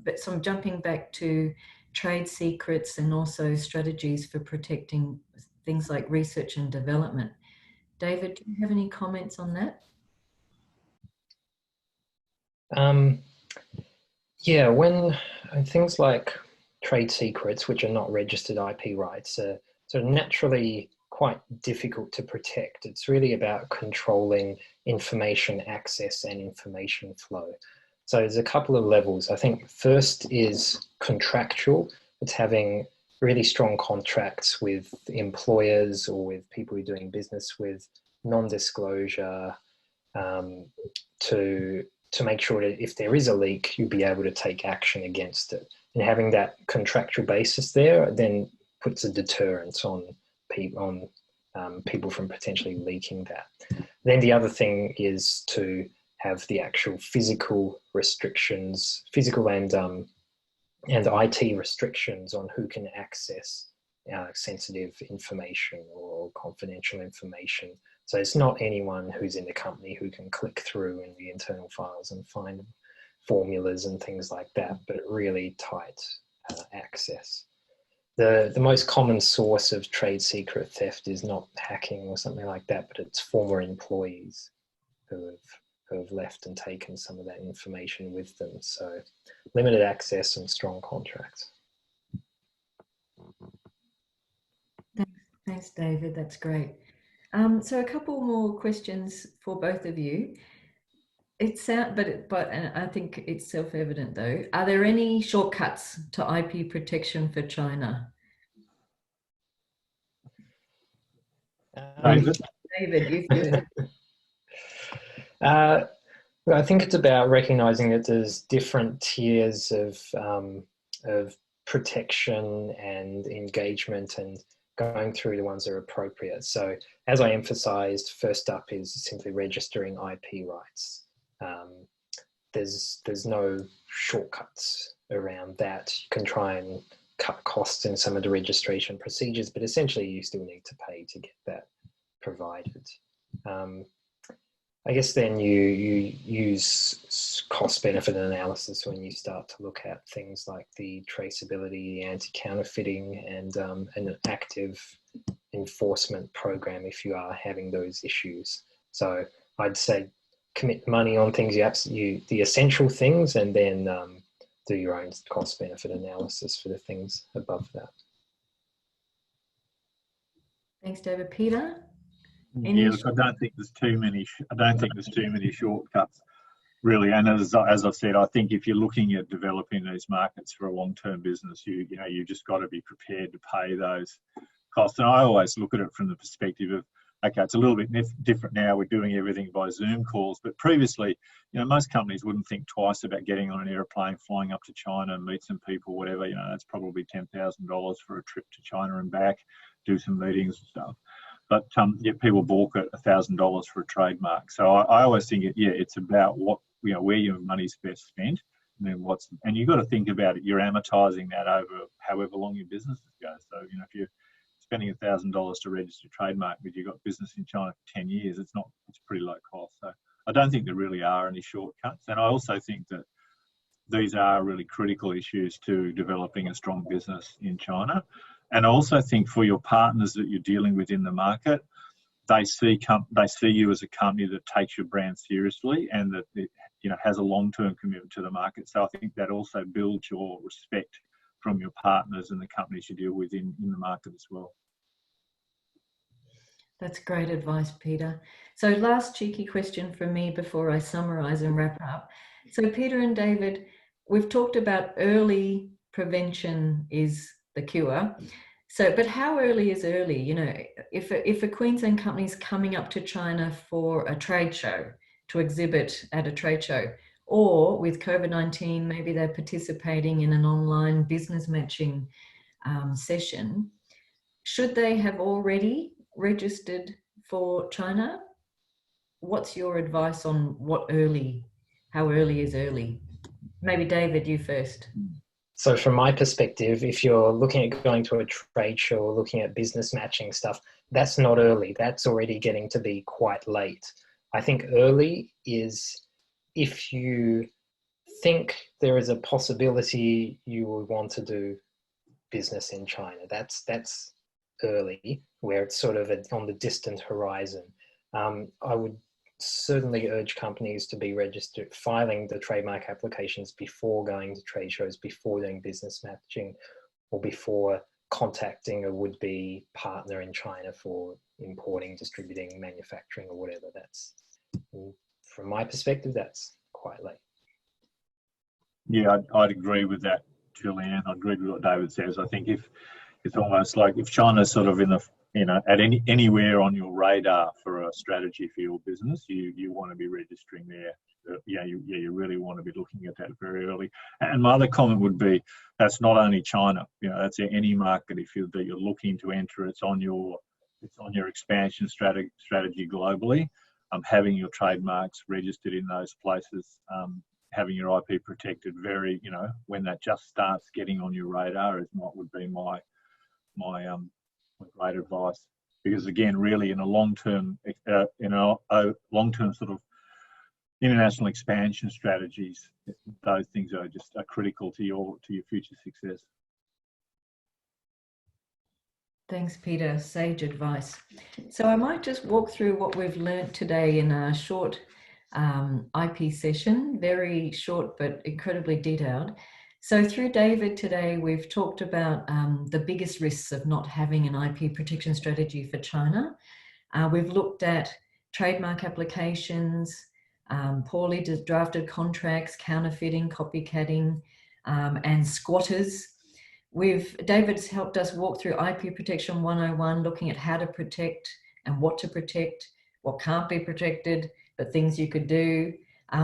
[SPEAKER 1] but so I'm jumping back to trade secrets and also strategies for protecting things like research and development. David, do you have any comments on that?
[SPEAKER 2] Yeah, when things like trade secrets, which are not registered IP rights, are sort of naturally quite difficult to protect. It's really about controlling information access and information flow. So there's a couple of levels. I think first is contractual. It's having really strong contracts with employers or with people you're doing business with, non-disclosure, to make sure that if there is a leak, you'll be able to take action against it. And having that contractual basis there then puts a deterrence on people from potentially leaking that. Then the other thing is to have the actual physical restrictions, physical and IT restrictions on who can access sensitive information or confidential information. So it's not anyone who's in the company who can click through in the internal files and find formulas and things like that, but really tight access. The most common source of trade secret theft is not hacking or something like that, but it's former employees who have left and taken some of that information with them. So limited access and strong contracts.
[SPEAKER 1] Thanks, David. That's great. So a couple more questions for both of you. And I think it's self-evident though. Are there any shortcuts to IP protection for China? David, you first.
[SPEAKER 2] I think it's about recognizing that there's different tiers of protection and engagement, and going through the ones that are appropriate. So as I emphasized, first up is simply registering IP rights. There's no shortcuts around that. You can try and cut costs in some of the registration procedures, but essentially you still need to pay to get that provided. I guess then you use cost-benefit analysis when you start to look at things like the traceability, anti-counterfeiting, and an active enforcement program if you are having those issues. So I'd say commit money on things the essential things, and then do your own cost-benefit analysis for the things above that.
[SPEAKER 1] Thanks, David. Peter?
[SPEAKER 3] Yeah, look, I don't think there's too many shortcuts, really. And as I've said, I think if you're looking at developing these markets for a long-term business, you just got to be prepared to pay those costs. And I always look at it from the perspective of, okay, it's a little bit different now. We're doing everything by Zoom calls, but previously, most companies wouldn't think twice about getting on an airplane, flying up to China and meet some people, whatever. That's probably $10,000 for a trip to China and back, do some meetings and stuff. But yet people balk at $1,000 for a trademark. So I always think it's about where your money's best spent, and then and you've got to think about it. You're amortizing that over however long your business goes. So if you're spending $1,000 to register a trademark, but you've got business in China for 10 years, it's pretty low cost. So I don't think there really are any shortcuts. And I also think that these are really critical issues to developing a strong business in China. And I also think for your partners that you're dealing with in the market, they see you as a company that takes your brand seriously, and that it has a long-term commitment to the market. So I think that also builds your respect from your partners and the companies you deal with in the market as well.
[SPEAKER 1] That's great advice, Peter. So last cheeky question from me before I summarize and wrap up. So Peter and David, we've talked about early prevention is the cure. So, but how early is early? If a Queensland company is coming up to China for a trade show, to exhibit at a trade show, or with COVID-19, maybe they're participating in an online business matching session, should they have already registered for China? What's your advice on how early is early? Maybe David, you first.
[SPEAKER 2] So from my perspective, if you're looking at going to a trade show or looking at business matching stuff, that's not early. That's already getting to be quite late. I think early is if you think there is a possibility you would want to do business in China. That's early, where it's sort of on the distant horizon. I would certainly urge companies to be registered, filing the trademark applications before going to trade shows, before doing business matching, or before contacting a would-be partner in China for importing, distributing, manufacturing, or whatever. That's, from my perspective, that's quite late.
[SPEAKER 3] Yeah, I'd agree with that, Julianne. I agree with what David says. I think if it's almost like if China's sort of in the at anywhere on your radar for a strategy for your business, you want to be registering there. You really want to be looking at that very early. And my other comment would be, that's not only China. That's any market that you're looking to enter. It's it's on your expansion strategy globally. Having your trademarks registered in those places, having your IP protected very, when that just starts getting on your radar is what would be my great advice. Because again, really in a long-term sort of international expansion strategies, those things are critical to your future success.
[SPEAKER 1] Thanks, Peter. Sage advice. So I might just walk through what we've learned today in our short IP session, very short but incredibly detailed. So through David today, we've talked about the biggest risks of not having an IP protection strategy for China. We've looked at trademark applications, poorly drafted contracts, counterfeiting, copycatting, and squatters. David's helped us walk through IP Protection 101, looking at how to protect and what to protect, what can't be protected, but things you could do.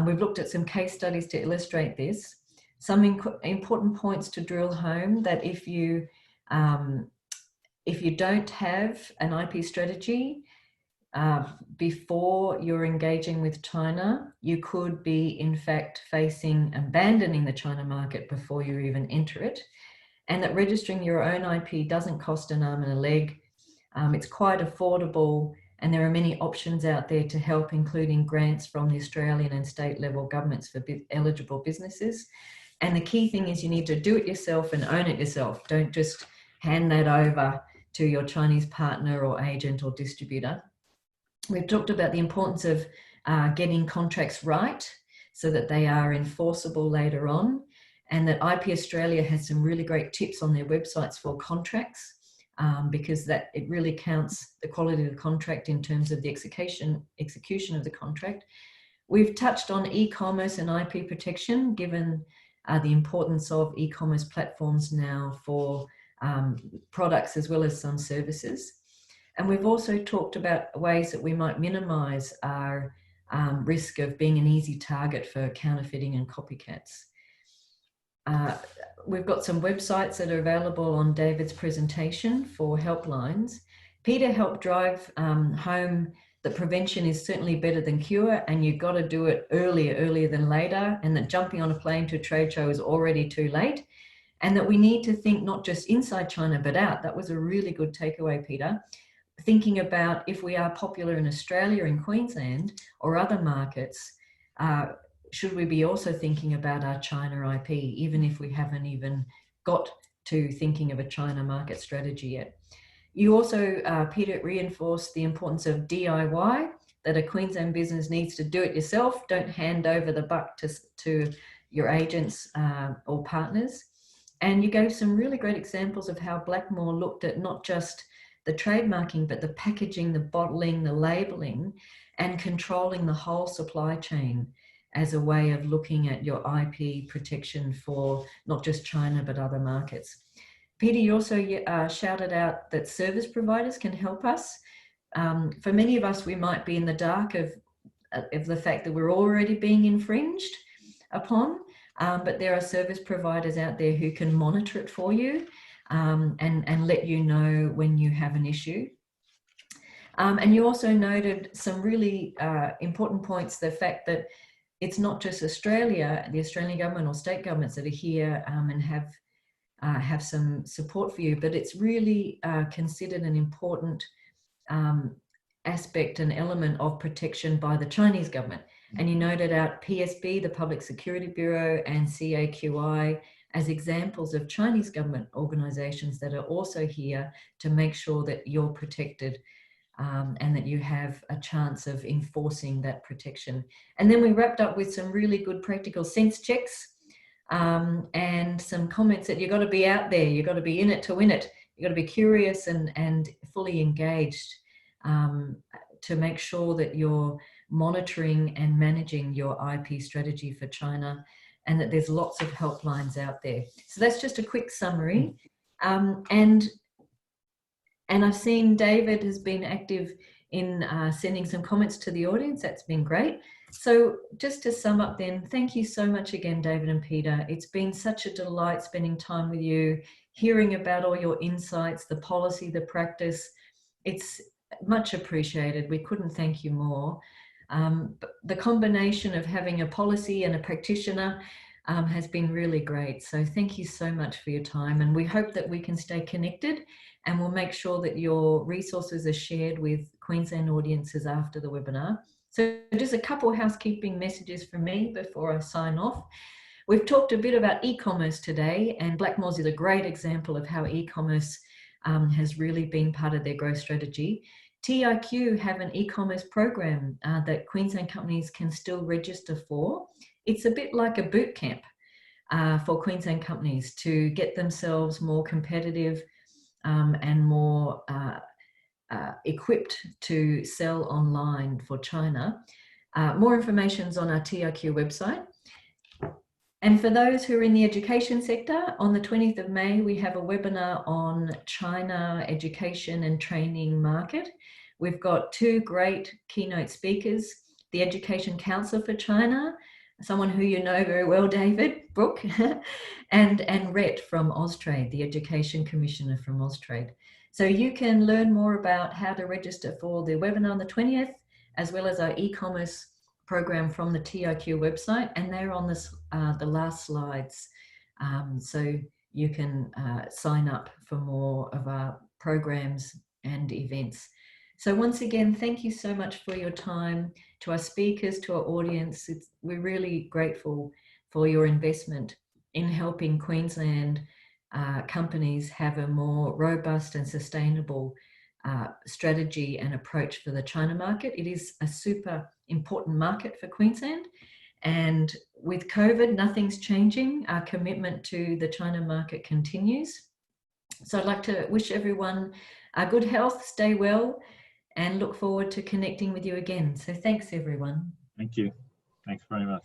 [SPEAKER 1] We've looked at some case studies to illustrate this. Some important points to drill home: that if you don't have an IP strategy before you're engaging with China, you could be in fact facing abandoning the China market before you even enter it. And that registering your own IP doesn't cost an arm and a leg. It's quite affordable, and there are many options out there to help, including grants from the Australian and state level governments for eligible businesses. And the key thing is you need to do it yourself and own it yourself. Don't just hand that over to your Chinese partner or agent or distributor. We've talked about the importance of getting contracts right so that they are enforceable later on, and that IP Australia has some really great tips on their websites for contracts, because it really counts the quality of the contract in terms of the execution of the contract. We've touched on e-commerce and IP protection, given the importance of e-commerce platforms now for products as well as some services. And we've also talked about ways that we might minimize our risk of being an easy target for counterfeiting and copycats. We've got some websites that are available on David's presentation for helplines. Peter helped drive home that prevention is certainly better than cure, and you've got to do it earlier than later, and that jumping on a plane to a trade show is already too late, and that we need to think not just inside China but out. That was a really good takeaway, Peter. Thinking about if we are popular in Australia, in Queensland or other markets, should we be also thinking about our China IP, even if we haven't even got to thinking of a China market strategy yet? You also, Peter, reinforced the importance of DIY, that a Queensland business needs to do it yourself. Don't hand over the buck to your agents or partners. And you gave some really great examples of how Blackmore looked at not just the trademarking, but the packaging, the bottling, the labeling, and controlling the whole supply chain as a way of looking at your IP protection for not just China, but other markets. Peter, you also shouted out that service providers can help us. For many of us, we might be in the dark of the fact that we're already being infringed upon, but there are service providers out there who can monitor it for you and let you know when you have an issue. And you also noted some really important points, the fact that it's not just Australia, the Australian government or state governments that are here and have some support for you, but it's really considered an important aspect and element of protection by the Chinese government. And you noted out PSB, the Public Security Bureau, and CAQI as examples of Chinese government organizations that are also here to make sure that you're protected and that you have a chance of enforcing that protection. And then we wrapped up with some really good practical sense checks and some comments that you've got to be out there, you've got to be in it to win it, you've got to be curious and fully engaged to make sure that you're monitoring and managing your IP strategy for China, and that there's lots of helplines out there. So that's just a quick summary. And I've seen David has been active in sending some comments to the audience. That's been great. So just to sum up then, thank you so much again, David and Peter. It's been such a delight spending time with you, hearing about all your insights, the policy, the practice. It's much appreciated. We couldn't thank you more. The combination of having a policy and a practitioner has been really great. So thank you so much for your time, and we hope that we can stay connected, and we'll make sure that your resources are shared with Queensland audiences after the webinar. So just a couple of housekeeping messages from me before I sign off. We've talked a bit about e-commerce today, and Blackmores is a great example of how e-commerce has really been part of their growth strategy. TIQ have an e-commerce program that Queensland companies can still register for. It's a bit like a boot camp for Queensland companies to get themselves more competitive and more equipped to sell online for China. More information is on our TIQ website. And for those who are in the education sector, on the 20th of May, we have a webinar on China education and training market. We've got two great keynote speakers, the Education Council for China, someone who you know very well, David Brooke, and Rhett from Austrade, the Education Commissioner from Austrade. So you can learn more about how to register for the webinar on the 20th, as well as our e-commerce program from the TIQ website, and they're on this, the last slides. So you can sign up for more of our programs and events. So once again, thank you so much for your time. To our speakers, to our audience, we're really grateful for your investment in helping Queensland companies have a more robust and sustainable strategy and approach for the China market. It is a super important market for Queensland, and with COVID, nothing's changing. Our commitment to the China market continues. So I'd like to wish everyone good health, stay well, and look forward to connecting with you again. So thanks, everyone.
[SPEAKER 3] Thank you. Thanks very much.